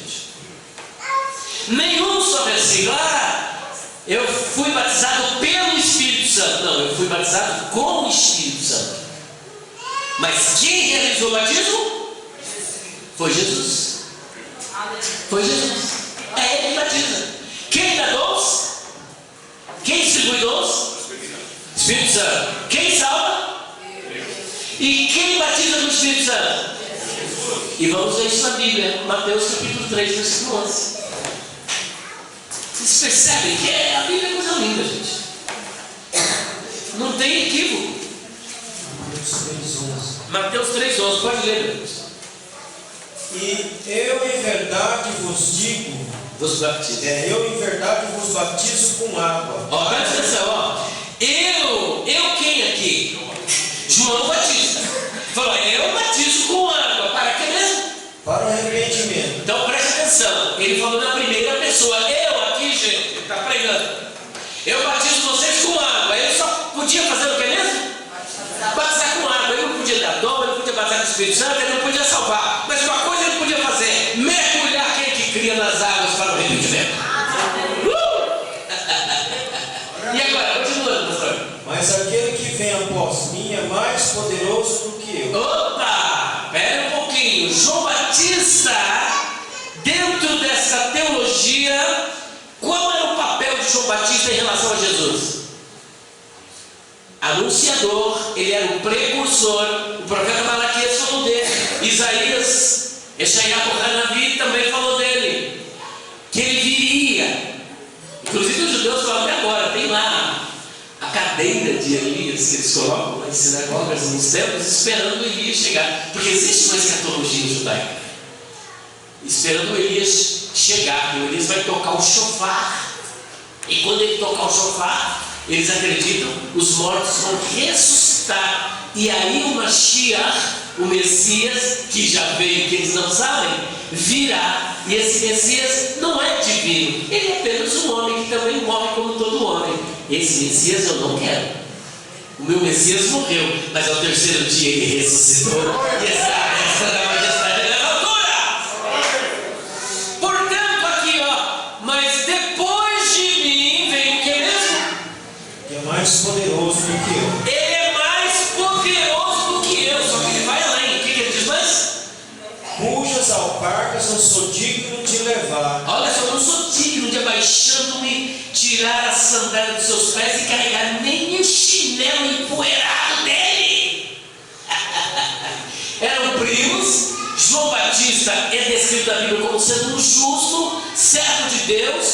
Nenhum só versículo. Eu fui batizado pelo Espírito Santo. Não, eu fui batizado com o Espírito Santo. Mas quem realizou o batismo? Foi Jesus. Foi Jesus. É Ele que batiza. Quem dá dons? Quem distribui dons? Espírito Santo. Quem salva? E quem batiza no Espírito Santo? E vamos ver isso na Bíblia, Mateus capítulo 3, versículo 11. Vocês percebem que a Bíblia é coisa linda, gente. Não tem equívoco. Mateus 3,11, pode ler, meu Deus. E eu em verdade vos digo, eu em verdade vos batizo com água. Presta atenção, Eu quem aqui? João Batista. Falou, eu batizo com água. Para que mesmo? Para o arrependimento. Então preste atenção. Ele falou na primeira pessoa. Eu aqui, gente, ele está pregando. Eu batizo vocês com água. Ele só podia fazer o que mesmo? Batizar com água. Ele não podia dar dom, ele não podia batizar com o Espírito Santo, ele não podia salvar. Mas uma coisa ele podia fazer: mergulhar quem que cria nas águas para o arrependimento. E agora, continuando, pastor. Mas aquele que vem após mim é mais poderoso do que eu. Opa! Pera um pouquinho. João Batista, dentro dessa teologia, qual era o papel de João Batista em relação a Jesus? Anunciador, ele era o precursor. O profeta Malaquias falou dele. Isaías, Eshaiah Hanavi também falou dele, que ele viria. Inclusive os judeus falam até agora, tem lá a cadeira de Elias que eles colocam nas sinagogas nos templos, esperando Elias chegar, porque existe uma escatologia judaica, esperando Elias chegar. E o Elias vai tocar o shofar, e quando ele tocar o shofar, eles acreditam, os mortos vão ressuscitar, e aí o Mashiach, o Messias, que já veio, que eles não sabem, virá. E esse Messias não é divino, ele é apenas um homem que também morre como todo homem. Esse Messias eu não quero. O meu Messias morreu, mas ao terceiro dia ele ressuscitou, e essa da majestade da altura. Portanto, aqui mas depois de mim vem o que mesmo? Que é mais poderoso do que eu. Ele é mais poderoso do que eu, só que ele vai além. O que ele diz mais? Cujas alparcas não sou digno de levar. Olha só, eu não sou digno de, abaixando-me, tirar a sandália dos seus pés e carregar nem o chinelo empoeirado dele. Eram primos. João Batista é descrito na Bíblia como sendo um justo, servo de Deus,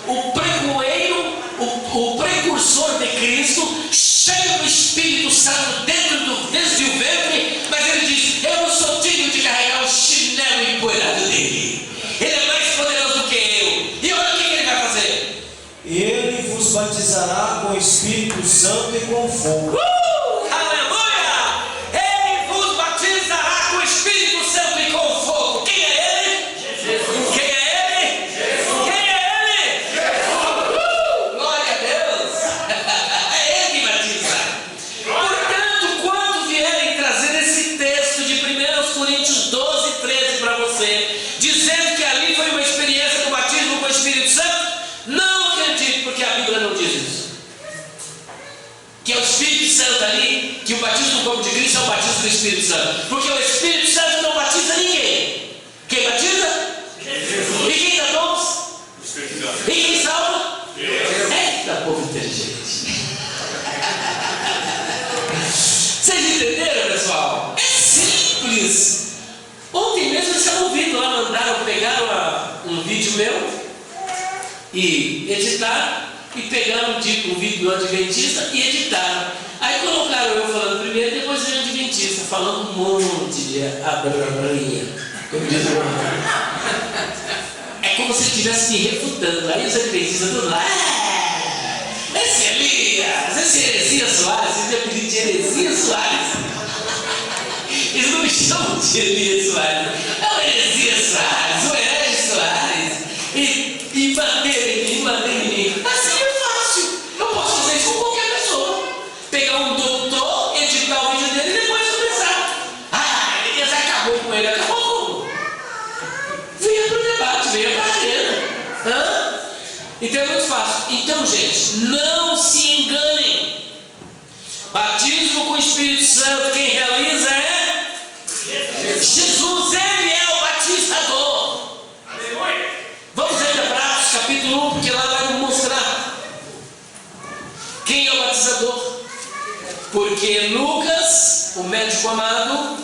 o pregoeiro, o precursor de Cristo, cheio do Espírito Santo desde o ventre, mas ele diz: eu não sou digno de carregar o chinelo empoeirado dele. Ele é mais poderoso do que eu. E olha o que ele vai fazer. Ele vos batizará com o Espírito Santo e com fogo. Aleluia! Ele vos batizará com o Espírito Santo e com fogo. Quem é ele? Jesus. Quem é ele? Jesus. Quem é ele? Jesus. Glória a Deus! É ele que batiza. Portanto, quando vierem trazer esse texto de 1 Coríntios 12, 13 para você, dizendo que ali foi uma experiência do batismo com o Espírito Santo, não acredite, porque a Bíblia não diz isso. Que é o Espírito Santo meu e editaram e pegaram o vídeo do Adventista e editaram. Aí colocaram eu falando primeiro, depois veio o Adventista falando um monte de abobrinha, como diz o irmão. É como se estivesse me refutando. Aí os Adventistas do lado, esse Elias, esse Heresias Soares, esse meu apelido de Heresias Soares. Eles não me chamam de Elias Soares, é o Heresias Soares, o Herege Soares. E bater em mim. Assim é fácil. Eu posso fazer isso com qualquer pessoa. Pegar um doutor, editar o vídeo dele e depois começar. Elias acabou com ele. Acabou como? Venha para o debate, venha para a arena. Então é muito fácil. Então, gente, não se enganem. Batismo com o Espírito Santo, quem realiza é Jesus. Ele é o batizador. Vamos ainda para Atos capítulo 1, porque lá vai nos mostrar quem é o batizador. Porque Lucas, o médico amado,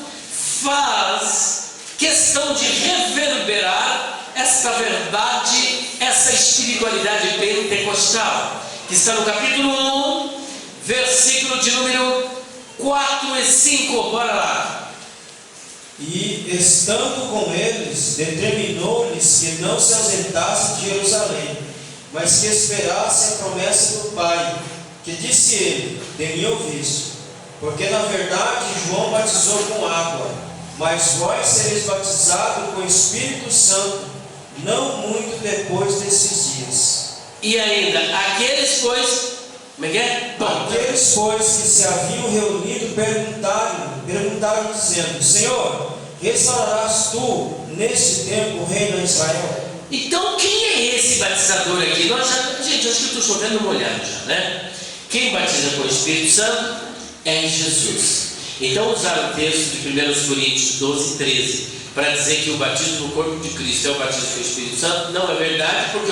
faz questão de reverberar esta verdade, essa espiritualidade pentecostal, que está no capítulo 1, versículo de número 4 e 5. Bora lá. E, estando com eles, determinou-lhes que não se ausentassem de Jerusalém, mas que esperassem a promessa do Pai, que disse ele: de mim ouviste. Porque na verdade João batizou com água, mas vós sereis batizados com o Espírito Santo, não muito depois desses dias. E ainda, aqueles pois, como é que é? Aqueles pois que se haviam reunido perguntaram dizendo: Senhor, restaurarás tu neste tempo o reino de Israel? Então quem é esse batizador aqui? Gente, acho que eu estou chovendo molhado já, né? Quem batiza com o Espírito Santo é Jesus. Então usaram o texto de 1 Coríntios 12, 13 para dizer que o batismo no corpo de Cristo é o batismo com o Espírito Santo. Não é verdade, porque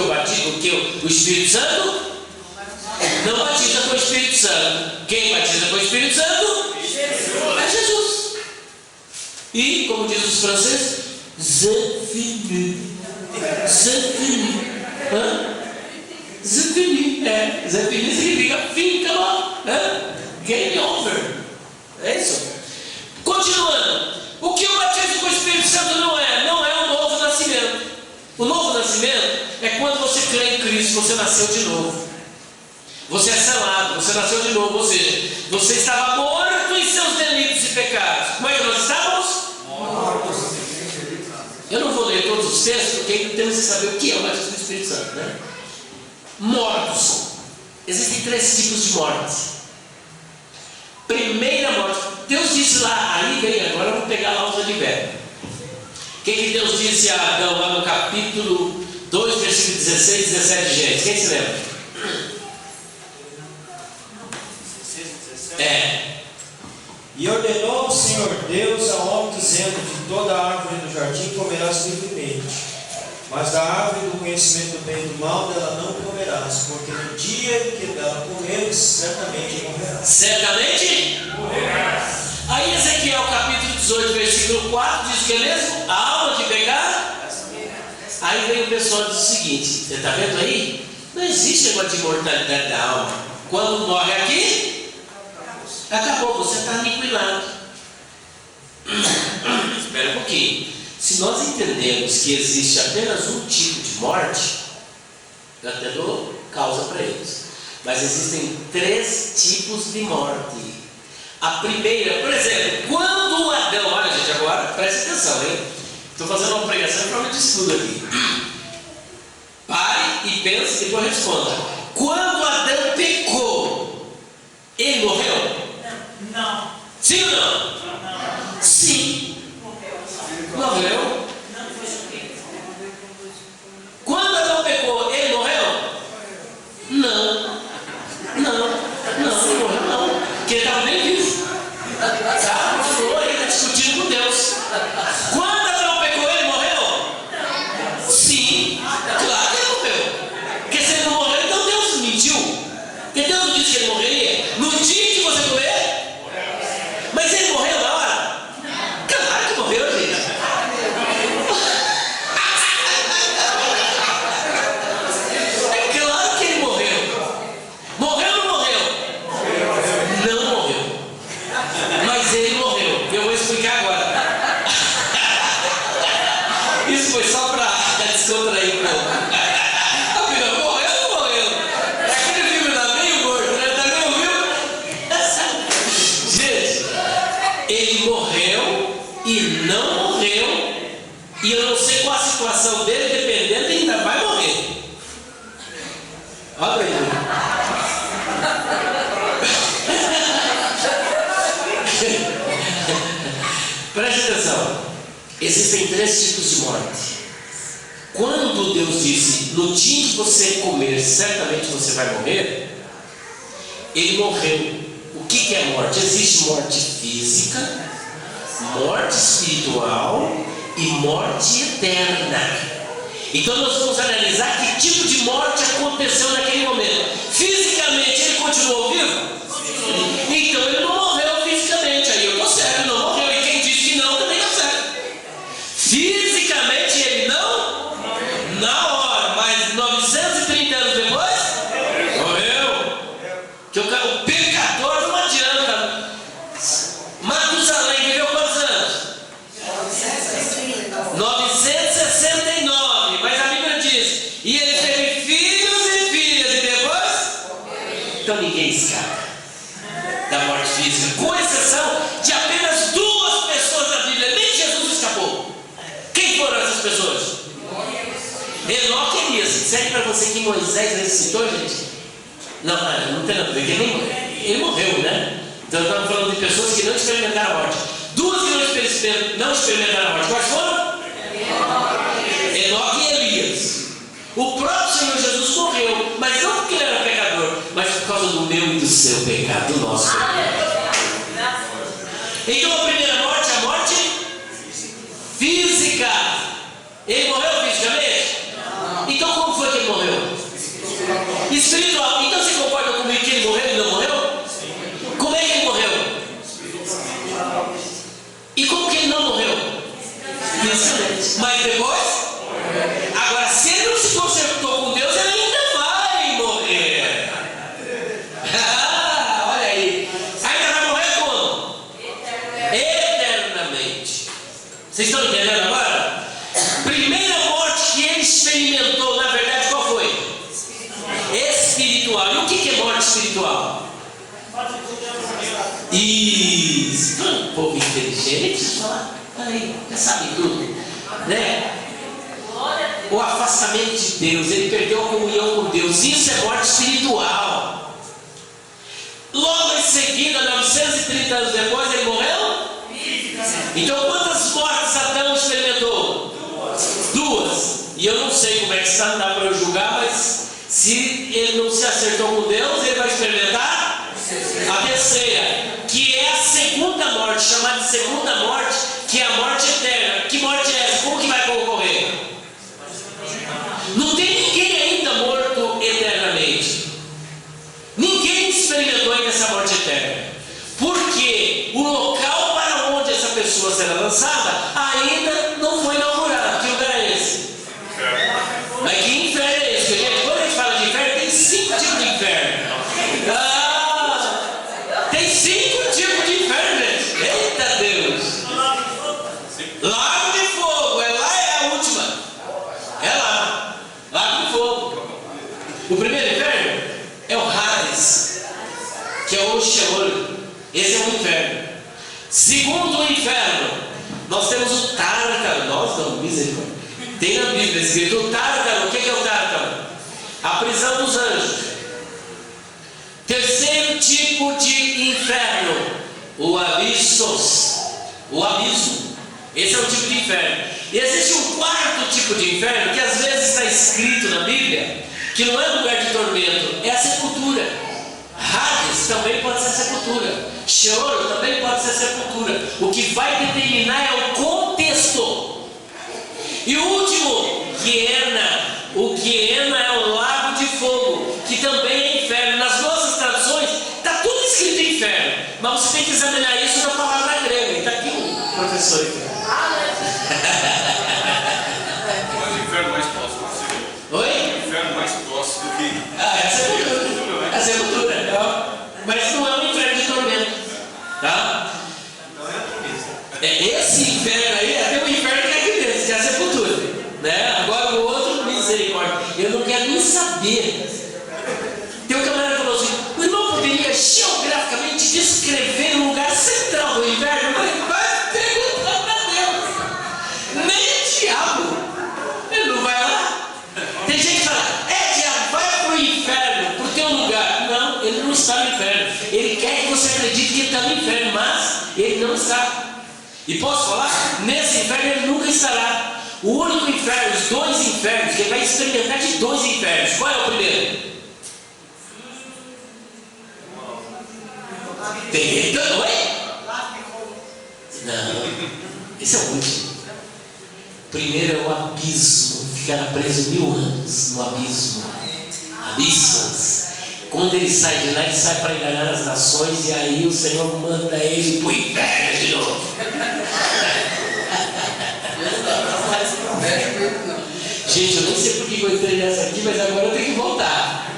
o Espírito Santo não batiza com o Espírito Santo. Quem batiza com o Espírito Santo? É Jesus. E, como diz os franceses, c'est fini. C'est fini. C'est fini. C'est fini significa fim, acabou. Game over. É isso. Continuando. O que o batismo com o Espírito Santo não é? Não é o novo nascimento. O novo nascimento é quando você crê em Cristo, você nasceu de novo. Você é selado, você nasceu de novo, ou seja, você estava morto em seus delitos e pecados. Como é que nós estávamos? Mortos. Eu não vou ler todos os textos, porque ainda temos que saber o que é o batismo do Espírito Santo, né? Mortos. Existem 3 tipos de morte. Primeira morte. Deus disse lá, aí vem agora, vamos pegar lá os advérbios. O que Deus disse a Adão lá no capítulo 2, versículo 16 e 17 de Gênesis? Quem se lembra? E ordenou o Senhor Deus ao homem, dizendo: de toda a árvore do jardim comerás livremente, mas da árvore do conhecimento do bem e do mal dela não comerás, porque no dia em que dela comeres, certamente morrerás. Certamente morrerás. Aí Ezequiel capítulo 18, versículo 4 diz o que mesmo? A alma de pecar. Aí vem o pessoal e diz o seguinte: você está vendo aí? Não existe negócio de imortalidade da alma. Quando morre aqui, acabou, você está aniquilado. Espera um pouquinho. Se nós entendemos que existe apenas um tipo de morte, eu até dou causa para eles. Mas existem 3 tipos de morte. A primeira, por exemplo, quando Adão, olha gente, agora preste atenção, hein? Estou fazendo uma pregação em forma de estudo aqui. Pare e pense e depois responda. Quando Adão pecou, ele morreu? Não. Sim ou não? Não. Sim. Morreu. Quando Adão pecou, ele morreu? Não. Não morreu não. Porque ele estava bem vivo. Tá? Falou, ele está discutindo com Deus. Quando Adão pecou, ele morreu? Sim. Claro que ele morreu. Porque se ele não morreu, então Deus mentiu. salvação dele, dependendo, ele ainda vai morrer. Olha aí. Preste atenção. Existem 3 tipos de morte. Quando Deus disse, no dia que você comer, certamente você vai morrer, ele morreu. O que é morte? Existe morte física, morte espiritual e morte eterna. Então nós vamos analisar que tipo de morte aconteceu naquele momento. Fisicamente ele continuou vivo? Então ele não morreu fisicamente. Aí eu estou certo, não morreu. E quem disse que não também está certo. Fisicamente ele não, na hora, mas 930 anos depois, morreu. Que o pecador não adianta. Matusalém viveu quantos anos? 969, mas a Bíblia diz, e ele teve filhos e filhas, e depois? Então ninguém escapa da morte física, com exceção de apenas 2 pessoas da Bíblia, nem Jesus escapou. Quem foram essas pessoas? Enoque e Elias. Serve para você que Moisés ressuscitou, gente? Não tem nada a ver, ele morreu, né? Então estamos falando de pessoas que não experimentaram a morte. 2 que não experimentaram a morte. Quais foram? Enoque e Elias. O próprio Senhor Jesus morreu, mas não porque ele era pecador, mas por causa do meu e do seu pecado, do nosso pecado. Então a primeira morte é a morte física. Ele morreu fisicamente? Então como foi que ele morreu? Espiritual. Então você concorda comigo que ele morreu e não morreu? Como é que ele morreu? E como que ele não morreu? Fisicamente. Mas depois? Agora, se ele não se consertou com Deus, ele ainda vai morrer. Olha aí. Ainda vai morrer como? Eternamente. Vocês estão entendendo agora? Primeira morte que ele experimentou, na verdade, qual foi? Espiritual. E o que é morte espiritual? Isso. Um povo inteligente, falar. Aí, já sabe tudo, né? O afastamento de Deus, ele perdeu a comunhão com Deus. Isso é morte espiritual. Logo em seguida, 930 anos depois, ele morreu? Então quantas mortes Adão experimentou? 2. E eu não sei como é que está, não dá para eu julgar, mas se ele não se acertou com Deus, ele vai experimentar a terceira, que é a segunda morte, chamada de segunda morte, que é a morte eterna. Que morte é essa? Como que vai ocorrer? Não tem ninguém ainda morto eternamente. Ninguém experimentou ainda essa morte eterna. Porque o local para onde essa pessoa será lançada ainda não foi inaugurado. Que lugar é esse? Mas que inferno é esse? Gente, quando a gente fala de inferno, tem 5 tipos de inferno. Tem 5 tipos de inferno, gente. Eita Deus! Lago de fogo, lá é a última. É lá. Lago de fogo. O primeiro inferno é o Hades, que é o Sheol. Esse é o inferno. Segundo o inferno, nós temos o Tártaro. Nós não, misericórdia. Tem na Bíblia escrito o Tártaro. O que é o Tártaro? A prisão dos anjos. Terceiro tipo de inferno, o abissos. O abismo. Esse é o tipo de inferno. E existe um 4º tipo de inferno que às vezes está escrito na Bíblia, que não é lugar de tormento, é a sepultura. Hades também pode ser sepultura. Sheol também pode ser sepultura. O que vai determinar é o contexto. E o último, Guiena. O Guiena é o lago de fogo, que também é inferno. Nas nossas traduções está tudo escrito inferno, mas você tem que examinar isso na palavra grega. Está aqui um professor aqui. Qual é o inferno mais próximo? Oi? O inferno mais próximo do que... É a sepultura. É a sepultura. Mas não é um inferno de tormento. Tá? Não é a promessa. Esse inferno aí é o inferno que é aqui dentro, que é a sepultura. Né? Agora o outro, misericórdia. Eu não quero nem saber. Tem um camarada que falou assim: o irmão poderia geograficamente descrever o lugar central do inferno? Mas vai perguntar para Deus. Nem o diabo. E posso falar? Nesse inferno ele nunca estará. O único inferno, os dois infernos, que ele vai experimentar de dois infernos. Qual é o primeiro? Não é? Não, esse é o último. Primeiro é o abismo, ficará preso 1000 anos no abismo. Abismos. Quando ele sai de lá, ele sai para enganar as nações, e aí o Senhor manda ele para o inferno de novo. Gente, eu nem sei por que eu entrei nessa aqui, mas agora eu tenho que voltar.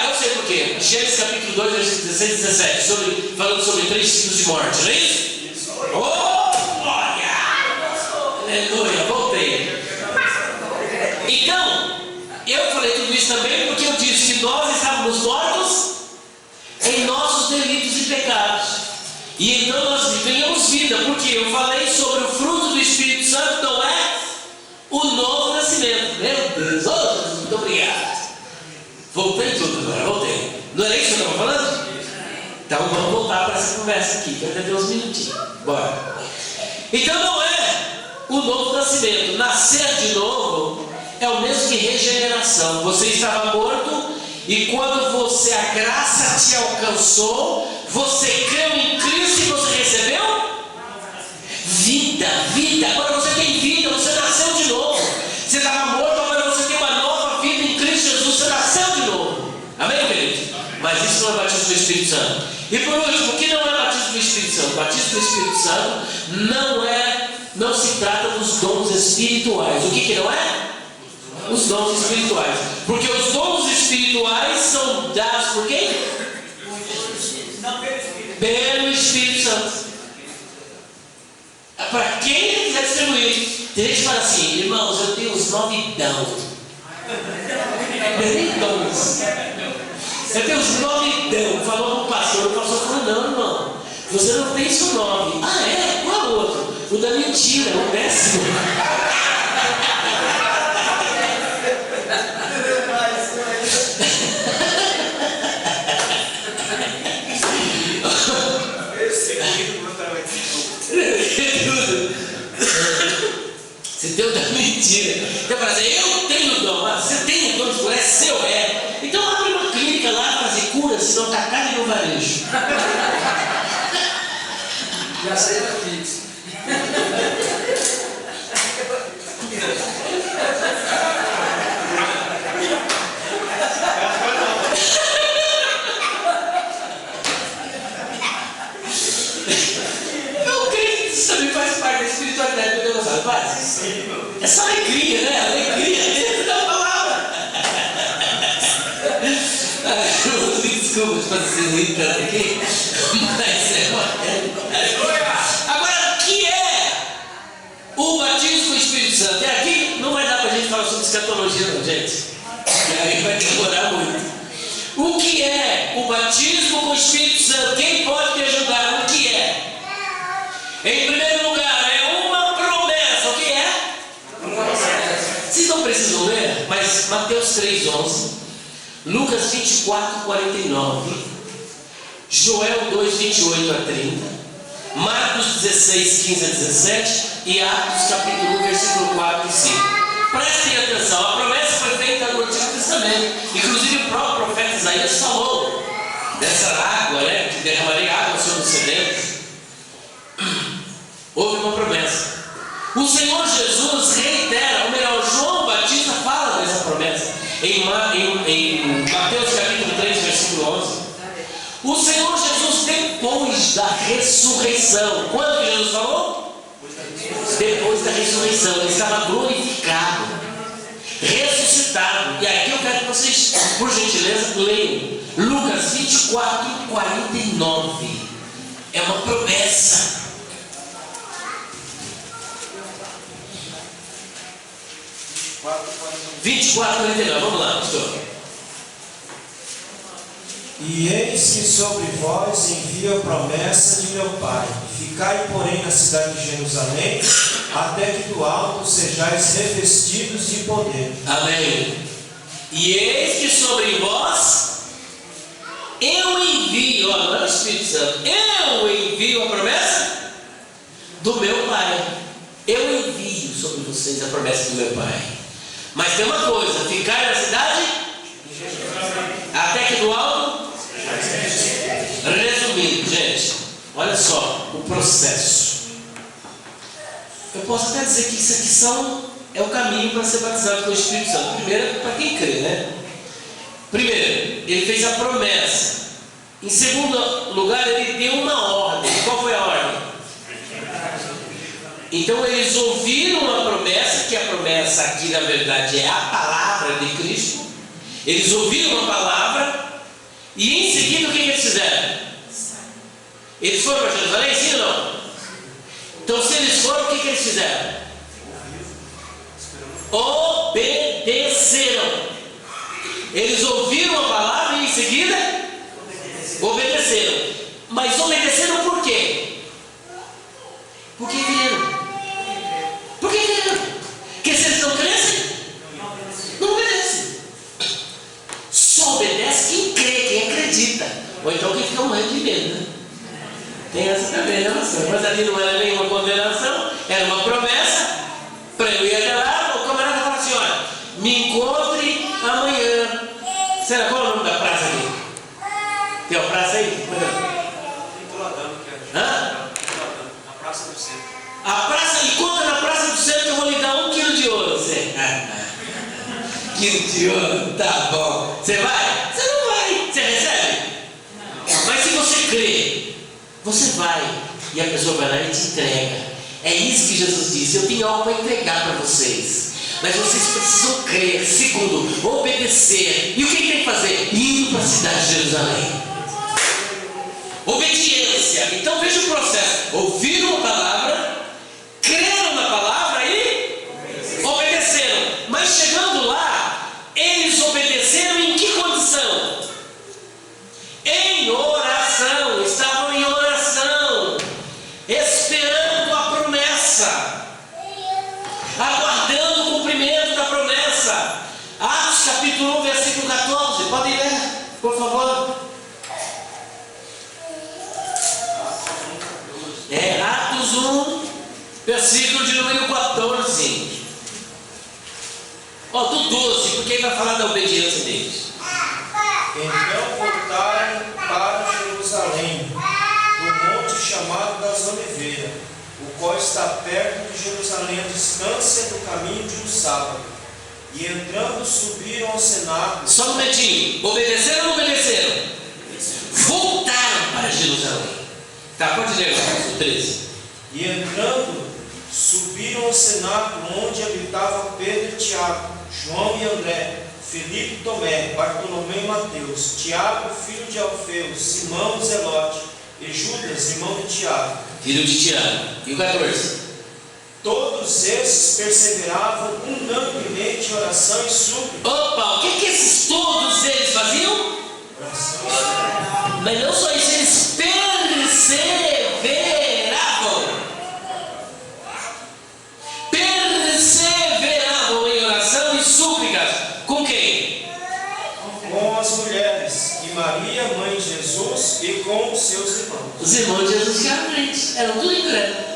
Eu sei por quê. Gênesis capítulo 2, versículos 16 e 17, falando sobre 3 tipos de morte, não é isso? Oh, glória! Aleluia, voltei. Então, eu falei tudo isso também porque eu disse que nós estávamos mortos em nossos delitos e pecados. E então nós ganhamos vida, porque eu falei sobre o fruto do Espírito Santo, não é o novo nascimento. Meu Deus, oh, Jesus, muito obrigado. Voltei tudo agora, voltei. Não era isso que eu estava falando? Então vamos voltar para essa conversa aqui, que ainda tem uns minutinhos. Bora. Então não é o novo nascimento. Nascer de novo é o mesmo que regeneração. Você estava morto e quando a graça te alcançou, você creu em Cristo e você recebeu vida. Agora você tem vida, você nasceu de novo. Você estava morto, agora você tem uma nova vida em Cristo Jesus, você nasceu de novo. Amém, querido? Mas isso não é batismo do Espírito Santo. E por último, o que não é batismo do Espírito Santo? Batismo do Espírito Santo não se trata dos dons espirituais. O que não é? Os dons espirituais. Porque os dons espirituais são dados por quem? Pelo Espírito Santo. Para quem ele quiser distribuir. Tem gente que fala assim: irmãos, eu tenho os 9 dons. Dons. Eu tenho os 9 dons. Falou para o pastor. O pastor falou: não, irmão, você não tem só 9. Ah, é? Qual outro? O da mentira, o 10º. Você tem o da mentira. Você fala assim: eu tenho o dom. Você tem o dom de curar, é seu, é. Então abre uma clínica lá, fazer cura, senão está caro no varejo. Já sei da pizza. Eu creio que isso também faz parte da espiritualidade do Deus, sabe? Faz. É só alegria, né? Alegria dentro da palavra. Desculpa de fazer rir tanto aqui, mas é uma realidade. Agora, o que é o batismo com o Espírito Santo? É aqui, não vai dar para a gente falar sobre escatologia, não, gente. E aí vai demorar muito. O que é o batismo com o Espírito Santo? Quem pode me ajudar? O que é? Em primeiro lugar, é uma promessa. O que é? Vocês não precisam ler, mas Mateus 3:11, Lucas 24:49, Joel 2:28-30, Marcos 16:15-17 e Atos capítulo 1, versículo 4 e 5. Prestem atenção, a promessa foi feita no Antigo Testamento. Inclusive o próprio profeta Isaías falou dessa água, né, que derramaria água sobre os sedentos. Houve uma promessa. O Senhor Jesus reitera, ou melhor, João Batista fala dessa promessa em Mateus capítulo 3, versículo 11. O Senhor Jesus, depois da ressurreição, quando que Jesus falou? Depois da ressurreição, ele estava glorificado, ressuscitado. E aqui eu quero que vocês, por gentileza, leiam Lucas 24:49. É uma promessa. 24:49, vamos lá, pastor. E eis que sobre vós envio a promessa de meu Pai. Ficai, porém, na cidade de Jerusalém, até que do alto sejais revestidos de poder. Amém. E eis que sobre vós eu envio, ó, não é o Espírito Santo, eu envio a promessa do meu Pai. Eu envio sobre vocês a promessa do meu Pai. Mas tem uma coisa: ficar na cidade até que do alto. Resumindo, gente, olha só o processo. Eu posso até dizer que isso aqui é o caminho para ser batizado com o Espírito Santo. Primeiro, para quem crê, né? Primeiro, ele fez a promessa. Em segundo lugar, ele deu uma ordem. Qual foi a ordem? Então eles ouviram uma promessa, que a promessa aqui na verdade é a palavra de Cristo. Eles ouviram a palavra e em seguida o que eles fizeram? Eles foram para Jerusalém, sim ou não? Então se eles foram, o que eles fizeram? Obedeceram. Eles ouviram a palavra e em seguida obedeceram. Mas obedeceram por quê? Porque creram. Por que creram? Porque se eles não crescem, não obedecem. Só obedece quem crê, quem acredita. Ou então quem fica morrendo de medo, né? Tem essa também, né, pastor? Mas ali não era nenhuma condenação, era uma promessa para eu ir até lá. O camarada fala assim: olha, me encontre amanhã. Será qual é o nome da praça aqui? Tem uma praça aí? Hã? A Praça do Centro. A praça, encontra na Praça do Centro que eu vou lhe dar 1 quilo de ouro. Você, quilo de ouro, tá bom. Você vai? Você não vai. Você recebe? Mas se você crê, você vai. E a pessoa vai lá e te entrega. É isso que Jesus disse: eu tenho algo para entregar para vocês, mas vocês precisam crer. Segundo, obedecer. E o que tem que fazer? Indo para a cidade de Jerusalém. Obediência. Então veja o processo: ouviram a palavra, creram na palavra e obedeceram. Mas chegando lá, eles obedeceram em que condição? Em oração. Estavam em oração, esperando a promessa, aguardando o cumprimento da promessa. Atos capítulo 1, versículo 14. Podem ler, por favor. Atos 1, versículo de número 14. Do 12, porque ele vai falar da obediência deles. Então voltaram para Jerusalém, no monte chamado das Oliveiras, o qual está perto de Jerusalém, a distância do caminho de um sábado. E entrando, subiram ao cenáculo. Só um momentinho. Obedeceram ou não obedeceram? Voltaram para Jerusalém. Tá, pode ler o versículo 13. E entrando, subiram ao cenáculo, onde habitava Pedro e Tiago, João e André, Filipe e Tomé, Bartolomeu e Mateus, Tiago, filho de Alfeu, Simão Zelote, e Judas, irmão de Tiago, filho de Tiago. E o 14? Todos esses perseveravam unanimemente em oração e súplica. Opa, o que esses todos eles faziam? Oração. Mas não só isso, eles perseveravam. Perseveravam em oração e súplicas. Com quem? Com as mulheres, e Maria, mãe de Jesus, e com os seus irmãos. Os irmãos de Jesus que eram crentes, eram tudo incrédulos.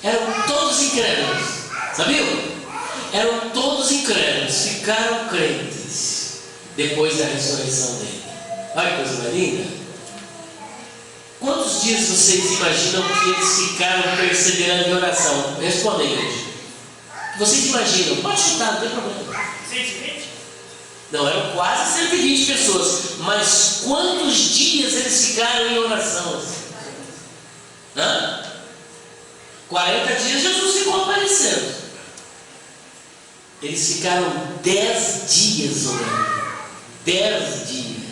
Eram todos incrédulos. Sabiam? Eram todos incrédulos. Ficaram crentes depois da ressurreição dele. Olha que coisa mais linda. Quantos dias vocês imaginam que eles ficaram perseverando em oração? Respondem hoje. Vocês imaginam? Pode chutar, não tem problema. 120? Não, eram quase 120 pessoas. Mas quantos dias eles ficaram em oração? 40 dias Jesus ficou aparecendo. Eles ficaram 10 dias orando. 10 dias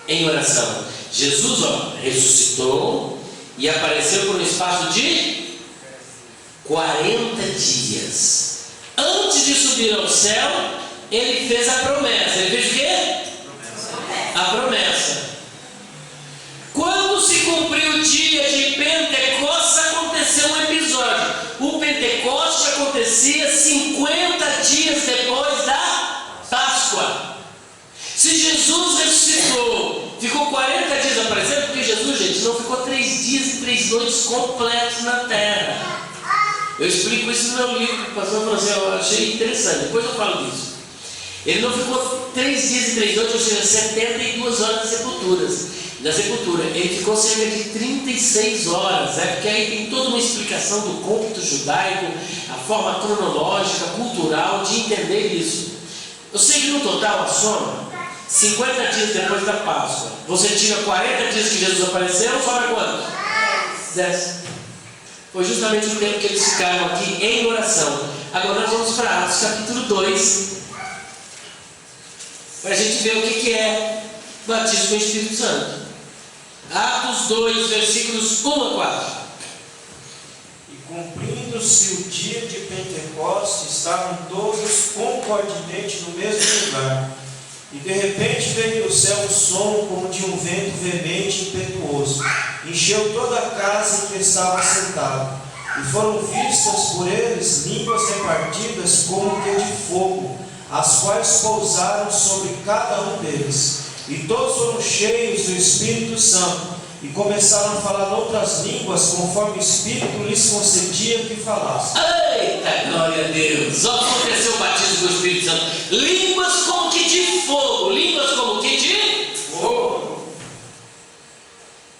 em oração. Jesus ressuscitou e apareceu por um espaço de 40 dias. Antes de subir ao céu, ele fez a promessa. Ele fez o quê? A promessa. Quando se cumpriu o dia de Pentecostes, aconteceu um episódio. O Pentecoste acontecia 50 dias depois da Páscoa. Se Jesus Jesus ressuscitou, ficou 40 dias aparecendo, porque Jesus, gente, não ficou 3 dias e 3 noites completos na terra. Eu explico isso no meu livro, o pastor falou assim, eu achei interessante, depois eu falo disso. Ele não ficou 3 dias e 3 noites, ou seja, 72 horas da sepultura. Ele ficou cerca de 36 horas, porque aí tem toda uma explicação do cômputo judaico, a forma cronológica, cultural de entender isso. Eu sei que no total a soma, 50 dias depois da Páscoa, você tira 40 dias que Jesus apareceu, sobra quanto? 10. Foi justamente o tempo que eles ficaram aqui em oração. Agora nós vamos para Atos capítulo 2, para a gente ver o que é batismo com o Espírito Santo. Atos 2, versículos 1 a 4. E cumprindo-se o dia de Pentecostes, estavam todos concordemente no mesmo lugar. E de repente veio do céu um som como de um vento veemente e impetuoso. Encheu toda a casa em que estava sentado. E foram vistas por eles línguas repartidas como que de fogo, as quais pousaram sobre cada um deles. E todos foram cheios do Espírito Santo, e começaram a falar outras línguas, conforme o Espírito lhes concedia que falassem. Eita, glória a Deus! Olha como aconteceu o batismo com o Espírito Santo. Línguas como que de fogo. Línguas como que de fogo.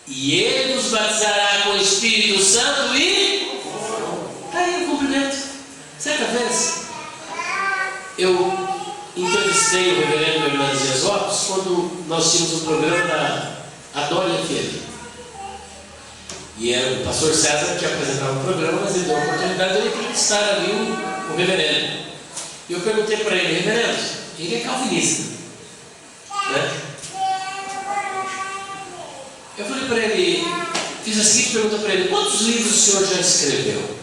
E Ele nos batizará com o Espírito Santo e fogo. Está aí o cumprimento. Certa vez, eu entrevistei o reverendo Hernandes Dias Lopes quando nós tínhamos o programa da Adólia FM. E era o pastor César que apresentava o programa, mas ele deu a oportunidade de ele entrevistar ali o reverendo. E eu perguntei para ele, reverendo, ele é calvinista, né? Eu falei para ele, fiz a seguinte pergunta para ele, quantos livros o senhor já escreveu?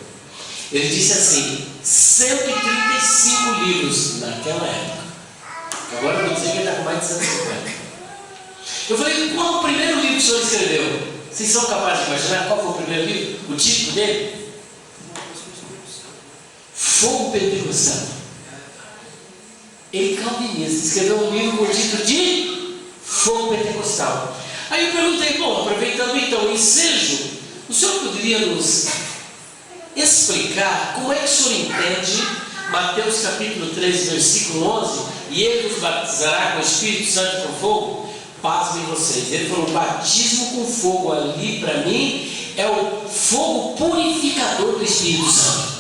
Ele disse assim, 135 livros naquela época. Agora eu vou dizer que ele está com mais de 150. Eu falei, qual o primeiro livro que o senhor escreveu? Vocês são capazes de imaginar qual foi o primeiro livro? O título dele? Fogo Pentecostal. Ele calvinista, escreveu um livro com o título de Fogo Pentecostal. Aí eu perguntei, bom, aproveitando então o ensejo, o senhor poderia nos explicar como é que o senhor entende Mateus capítulo 3, versículo 11, e Ele nos batizará com o Espírito Santo e com fogo? Pasmem vocês, ele falou, batismo com fogo ali para mim é o fogo purificador do Espírito Santo.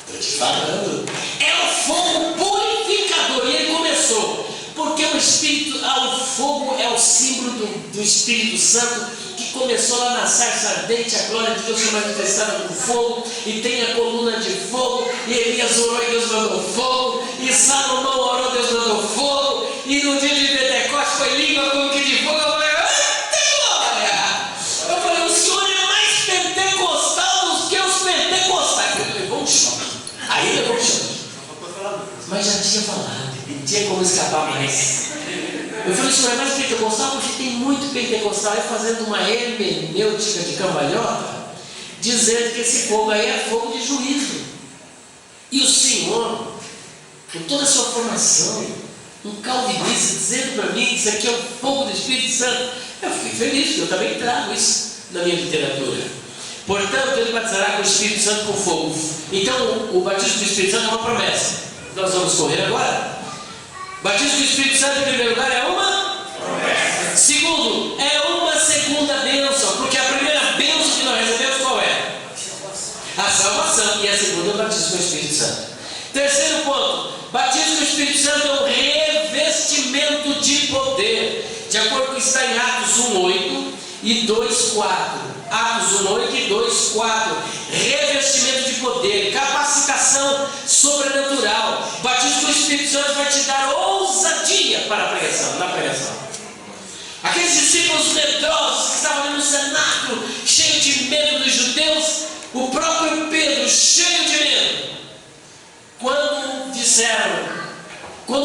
Estou te falando, é o fogo purificador. E ele começou, porque o Espírito, o fogo é o símbolo do Espírito Santo, que começou lá na sarça ardente, a glória de Deus foi manifestada com fogo, e tem a coluna de fogo, e Elias orou e Deus mandou fogo, e Salomão orou, Deus mandou fogo, e no dia de Pentecostes foi língua como que de fogo. Eu falei, glória! Eu falei, o senhor é mais pentecostal do que os pentecostais. Ele levou um choque. Aí levou um choque. Mas já tinha falado, não tinha como escapar mais. Eu falei, o senhor é mais pentecostal porque tem muito pentecostal aí fazendo uma hermenêutica de cambalhota, dizendo que esse fogo aí é fogo de juízo. E o senhor, com toda a sua formação, um calvinista, dizendo para mim que isso aqui é o fogo do Espírito Santo. Eu fiquei feliz, porque eu também trago isso na minha literatura. Portanto, ele batizará com o Espírito Santo com fogo. Então, o batismo do Espírito Santo é uma promessa. Nós vamos correr agora. Batismo do Espírito Santo, em primeiro lugar, é uma promessa. Segundo, é uma segunda bênção, porque a primeira bênção que nós recebemos qual é? A salvação. E a segunda é o batismo com o Espírito Santo. Terceiro ponto, batismo com o Espírito Santo é um revestimento de poder, de acordo com o que está em Atos 1:8 e 2:4. Atos 1:8 e 2:4. Revestimento de poder, capacitação sobrenatural. Batismo com o Espírito Santo vai te dar ousadia para a pregação, na pregação. Aqueles discípulos medrosos que estavam ali no cenáculo, cheios de medo dos judeus, o próprio Pedro, cheio de medo, quando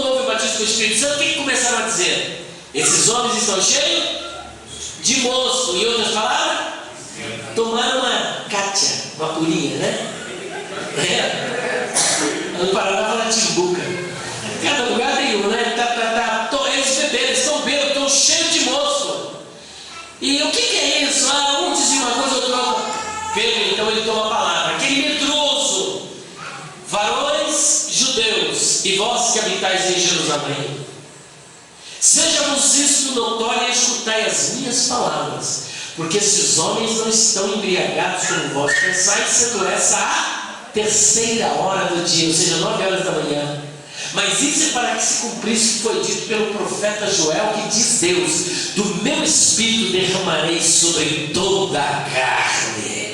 houve o batismo com o Espírito Santo, o que começaram a dizer? Esses homens estão cheios de moço. Em outras palavras, tomaram uma cátia, uma purinha, né? No Paraná fala timbuca. Cada lugar tem uma, né? Jerusalém. Seja-vos isto notório e escutai as minhas palavras, porque estes homens não estão embriagados como vós pensais, sendo essa a terceira hora do dia, ou seja, 9 horas da manhã. Mas isso é para que se cumprisse o que foi dito pelo profeta Joel, que diz Deus: do meu espírito derramarei sobre toda a carne.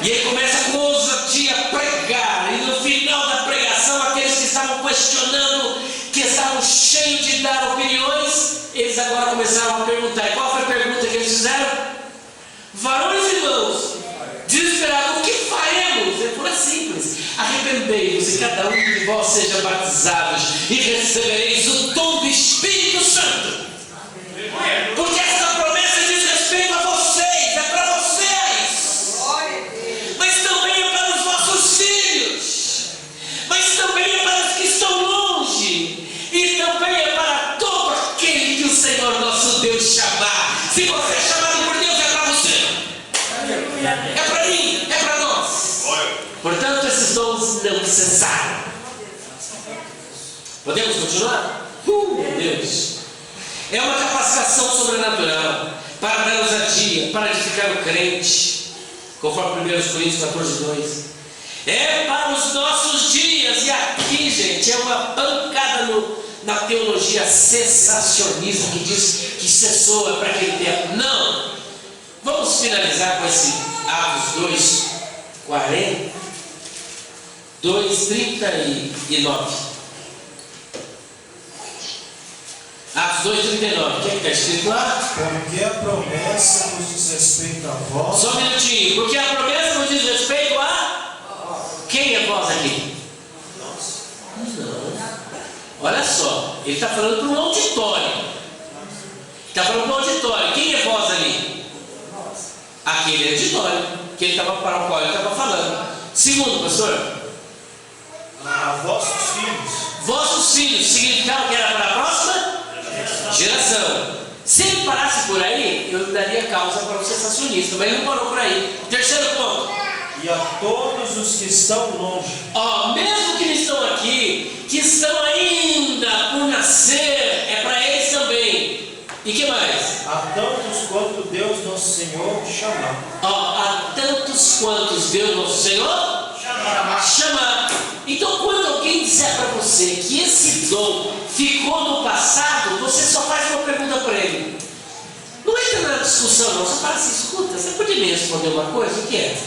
E ele começa com ousadia a pregar, e no final da pregação, aqueles que estavam questionando, que estavam cheios de dar opiniões, eles agora começaram a perguntar. E qual foi a pergunta que eles fizeram? Varões e irmãos, desesperados, o que faremos? É pura simples: arrependei-vos e cada um de vós seja batizados e recebereis o dom do Espírito Santo. Porque essa promessa diz respeito a vocês, é para vocês, mas também é para os vossos filhos, mas também é para os que estão longe, e também é para todo aquele que o Senhor nosso Deus chamar. Se você é chamado por Deus, é para você, é para mim, é para nós. Portanto, esses dons não cessaram. Podemos continuar? Meu Deus! É uma capacitação sobrenatural para dar ousadia, para edificar o crente, conforme 1 Coríntios 14:2. É para os nossos dias. E aqui, gente, é uma pancada na teologia cessacionista, que diz que cessou é para aquele tempo. Não! Vamos finalizar com esse Atos 2:40, 2:39. Atos 2:39, o que está escrito lá? Porque a promessa nos diz respeito a vós. Só um minutinho. Porque a promessa nos diz respeito a... Quem é vós aqui? Não. Olha só, ele está falando para um auditório. Está falando para um auditório. Quem é vós ali? Aquele auditório que ele estava, para o qual ele estava falando. Segundo, pastor. A vossos filhos. Vossos filhos significava que era para a próxima geração. Se ele parasse por aí, eu daria causa para o sensacionista, mas ele não parou por aí. Terceiro ponto. E a todos os que estão longe. Mesmo que eles estão aqui, que estão ainda por nascer, é para eles também. E que mais? A tantos quanto Deus nosso Senhor chamar. A tantos quantos Deus nosso Senhor chamar. Então, quando alguém disser para você que esse dom ficou no passado, você só faz uma pergunta para ele. Não entra na discussão, não. Você fala assim: escuta, você pode me responder uma coisa? O que é?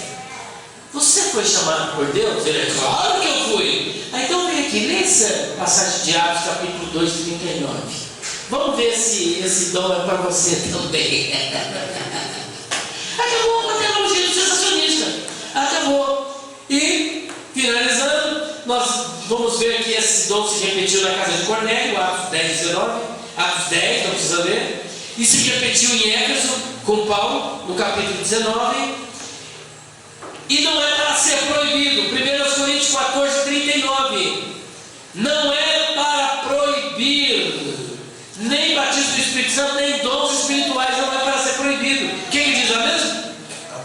Você foi chamado por Deus? Ele é: claro que eu fui. Então vem aqui, lê essa passagem de Atos, capítulo 2:39. Vamos ver se esse dom é para você também. Acabou a teologia do sensacionista. Acabou. E, finalizando, nós vamos ver que esse dom se repetiu na casa de Cornélio, Atos 10:19. Atos 10, não precisa ler. E se repetiu em Éfeso, com Paulo, no capítulo 19. E não é para ser proibido. 1 Coríntios 14:39. Não é para proibir. Nem batismo do Espírito Santo, nem dons espirituais, não é para ser proibido. Quem diz lá mesmo?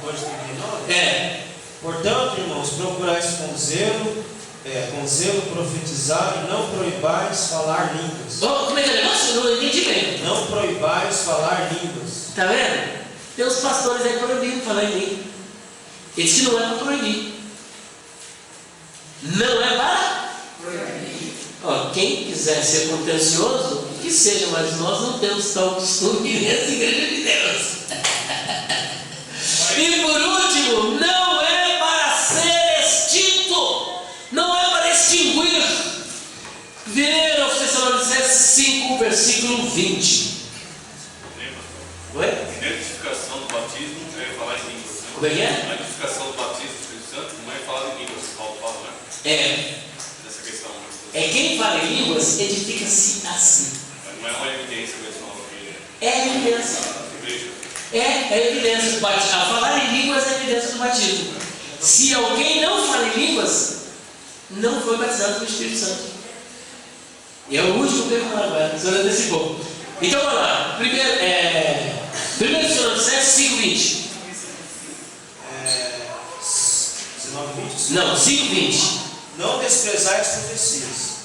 14:39? É. Portanto, irmãos, procurais com zelo profetizar e não proibais falar línguas. Como é que é o negócio? Eu não entendi bem. Não proibais falar línguas. Está vendo? Tem os pastores aí proibindo falar em língua. Ele disse que não é para proibir. Não é para proibir. Quem quiser ser contencioso, que seja, mas nós não temos tal costume nessa igreja de Deus. E por último, não é para ser extinto, não é para extinguir. Ver aos Tessalonicenses 5, versículo 20. Oi? Identificação do batismo não é falar em línguas. Como é que é? A identificação do batismo do Espírito Santo não é falar em línguas, Paulo fala, né? É. Dessa questão. Quem fala em línguas edifica-se assim. Não é uma evidência pessoal aqui. É evidência. É evidência do batismo. Falar em línguas é evidência do batismo. Se alguém não fala em línguas, não foi batizado pelo Espírito Santo. E é o último que eu vou falar agora. O senhor antecipou. Então vamos lá. Primeiro Tessalonicenses 5:20. 19:20? Não, 5:20. Não desprezai as profecias,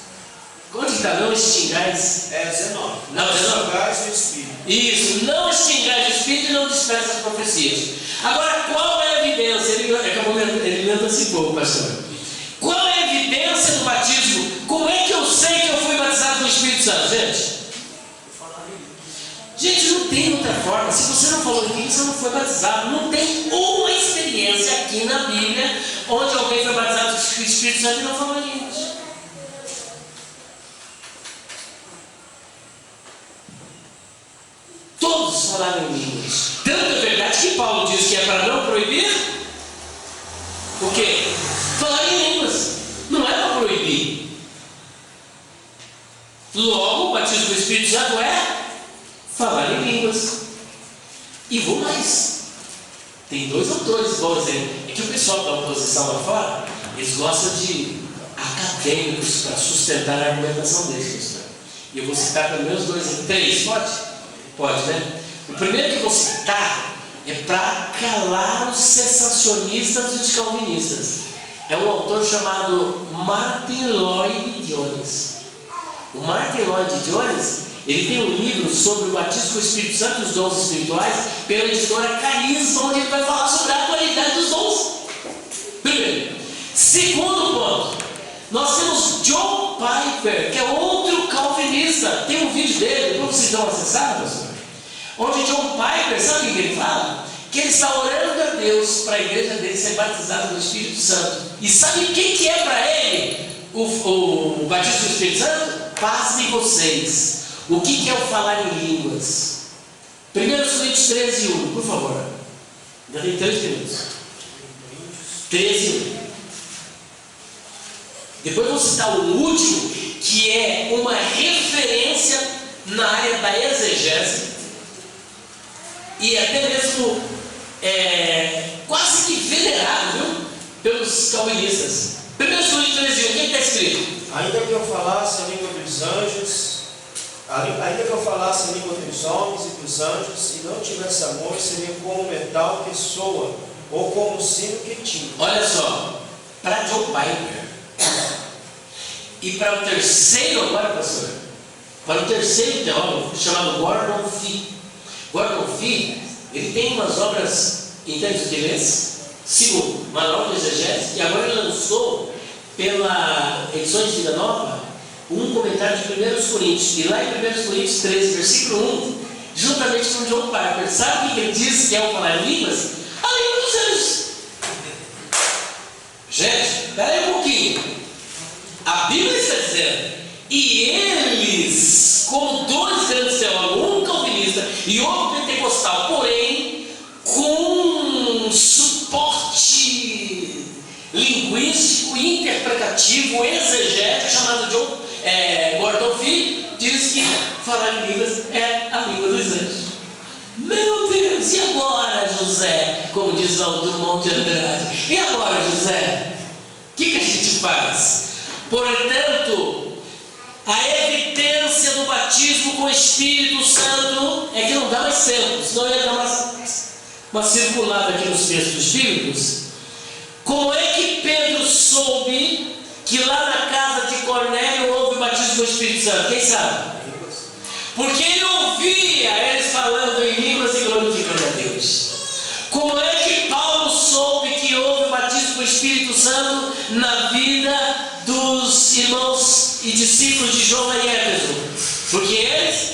Onde está? Não extingais. É 19. Não, 19. Extingais o Espírito. Isso, não extingais o Espírito e não desprezas as profecias. Agora, qual é a evidência? Ele antecipou, pastor. Qual é a evidência do batismo? Como é que eu sei que eu fui batizado com o Espírito Santo, gente? Gente, não tem outra forma. Se você não falou em língua, você não foi batizado. Não tem uma experiência aqui na Bíblia onde alguém foi batizado com o Espírito Santo e não falou em línguas. Todos falaram em línguas. Tanto é verdade que Paulo diz que é para não proibir o quê? Falar em línguas. Não é para proibir. Logo, o batismo do Espírito Santo é falar em línguas. E vou mais. Tem dois autores, vamos dizer, é que o pessoal da oposição lá fora, eles gostam de acadêmicos para sustentar a argumentação deles. E eu vou citar pelo menos três, pode? Pode, né? O primeiro que eu vou citar é para calar os sensacionistas e os calvinistas. É um autor chamado Martin Lloyd Jones. O Martin Lloyd Jones, ele tem um livro sobre o batismo com o Espírito Santo e os dons espirituais pela editora Carisma, onde ele vai falar sobre a atualidade dos dons. Primeiro. Segundo ponto, nós temos John Piper, que é outro calvinista. Tem um vídeo dele, depois vocês dão uma acessada, pastor. Onde John Piper, sabe o que ele fala? Que ele está orando a Deus para a igreja dele ser batizada no Espírito Santo. E sabe o que é para ele o batismo do Espírito Santo? Paz de vocês. O que é o falar em línguas? 1 Coríntios 13:1, por favor. Já tem 3 minutos. 13:1. Depois vou citar o último, que é uma referência na área da exegese e até mesmo quase que venerado, viu? Pelos calvinistas. 1 Coríntios 13:1, o que está escrito? Ainda que eu falasse a língua dos anjos, ainda que eu falasse a língua dos homens e dos anjos, e não tivesse amor, seria como metal que soa, ou como o sino que tinha. Olha só, para John Piper e para o terceiro agora, pastor, para o terceiro teólogo chamado Gordon Fee. Gordon Fee, ele tem umas obras em termos de lês, segundo, Manual de Exegese, e agora ele lançou pela Edições de Vida Nova um comentário de 1 Coríntios, e lá em 1 Coríntios 13, versículo 1, juntamente com John Piper, sabe o que ele diz que é o falar em línguas? A língua dos anjos. Gente, peraí um pouquinho. A Bíblia está dizendo, e eles, como dois grandes teólogos, um calvinista e outro pentecostal, porém, com suporte linguístico, interpretativo, exegético, chamado Gordon Fee, diz que falar em línguas é a língua dos anjos. Meu Deus, e agora, José? Como diz o Drummond de Andrade, e agora, José? O que a gente faz? Portanto, a evidência do batismo com o Espírito Santo é que não dá mais tempo, senão ia dar uma circulada aqui nos textos bíblicos. Como é que Pedro soube que lá na casa de Cornélio houve o batismo com o Espírito Santo? Quem sabe? Porque ele ouvia eles falando em línguas e glorificando a Deus. Como é que Paulo soube que houve o batismo com o Espírito Santo na vida dos irmãos e discípulos de João e Éfeso? Porque eles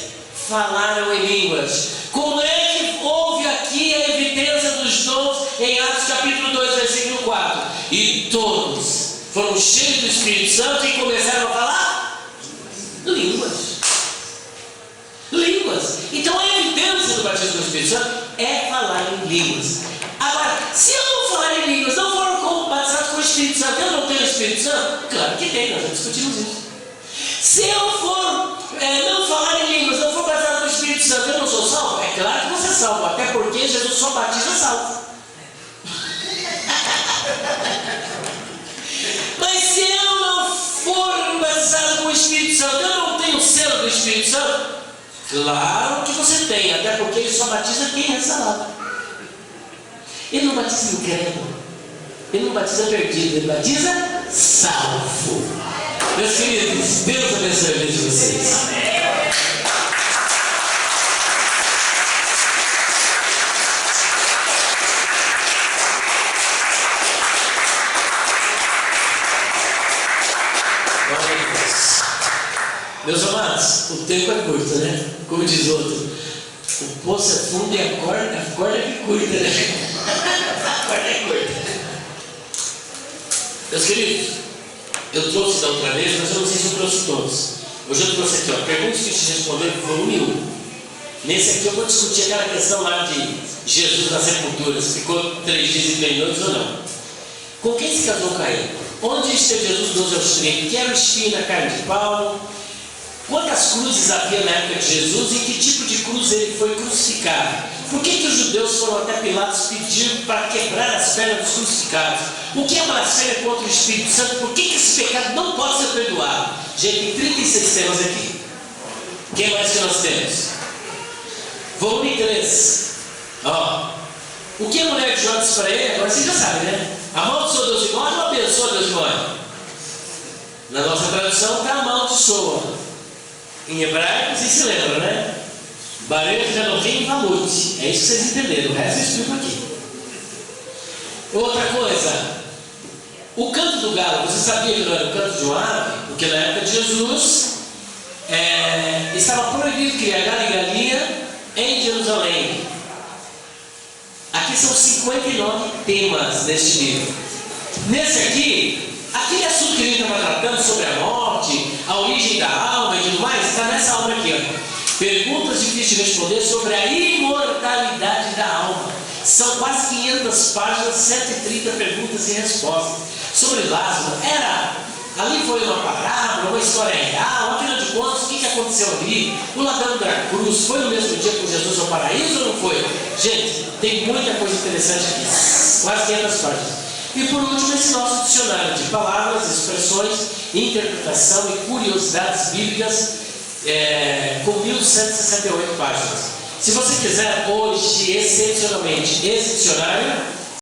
falaram em línguas. Como é que houve aqui a evidência dos dons em Atos capítulo 2, versículo 4? E todos foram cheios do Espírito Santo e começaram a falar línguas. Línguas. Então a evidência do batismo do Espírito Santo é falar em línguas. Agora, se eu não falar em línguas, não for batizado com o Espírito Santo, eu não tenho o Espírito Santo? Claro que tem, nós já discutimos isso. Se eu for não falar em línguas, não for batizado com o Espírito Santo, eu não sou salvo? É claro que você é salvo, até porque Jesus só batiza salvo. Mas se eu não for batizado com o Espírito Santo, eu não tenho o selo do Espírito Santo? Claro que você tem, até porque ele só batiza quem é salvo. Ele não batiza incrédulo, ele não batiza perdido, ele batiza salvo. Meus queridos, Deus abençoe a vida de vocês. Meus amados, o tempo é curto, né? Como diz outro, o poço é fundo e a corda que cuida, né? A corda é curta. Meus queridos, eu trouxe da outra vez, mas eu não sei se eu trouxe todos. Hoje eu trouxe aqui, ó, perguntas que te responder, volume 1. Nesse aqui eu vou discutir aquela questão lá de Jesus na sepultura, se ficou 3 dias e 3 noites ou não. Com quem se casou Caim? Onde esteve Jesus 12 aos 30? Que era o espinho na carne de Paulo? Quantas cruzes havia na época de Jesus e que tipo de cruz ele foi crucificado? Por que os judeus foram até Pilatos pedir para quebrar as pernas dos crucificados? O que é blasfêmia contra o Espírito Santo? Por que esse pecado não pode ser perdoado? Gente, tem 36 temas aqui. Quem mais que nós temos? Volume 3. Ó, o que a mulher de Jó disse para ele? Agora vocês já sabem, né? Amaldiçoa Deus e morre ou abençoa Deus e morre? Na nossa tradução está amaldiçoa. Em hebraico, vocês se lembram, né? Baruch Elohim Vamut. É isso que vocês entenderam. O resto eu explico aqui. Outra coisa. O canto do galo. Você sabia que não era o canto de uma ave? Porque na época de Jesus estava proibido criar galo e galinha em Jerusalém. Aqui são 59 temas neste livro. Nesse aqui, aquele assunto que a gente estava tratando sobre a morte, a origem da alma e tudo mais, está nessa obra aqui, ó. Perguntas difíceis de responder sobre a imortalidade da alma. São quase 500 páginas, 130 perguntas e respostas. Sobre Lázaro, ali foi uma parábola, uma história real, afinal de contas, o que aconteceu ali? O ladrão da cruz foi no mesmo dia com Jesus ao paraíso ou não foi? Gente, tem muita coisa interessante aqui, quase 500 páginas. E por último, esse nosso dicionário de palavras, expressões, interpretação e curiosidades bíblicas, com 1168 páginas. Se você quiser hoje, excepcionalmente, esse dicionário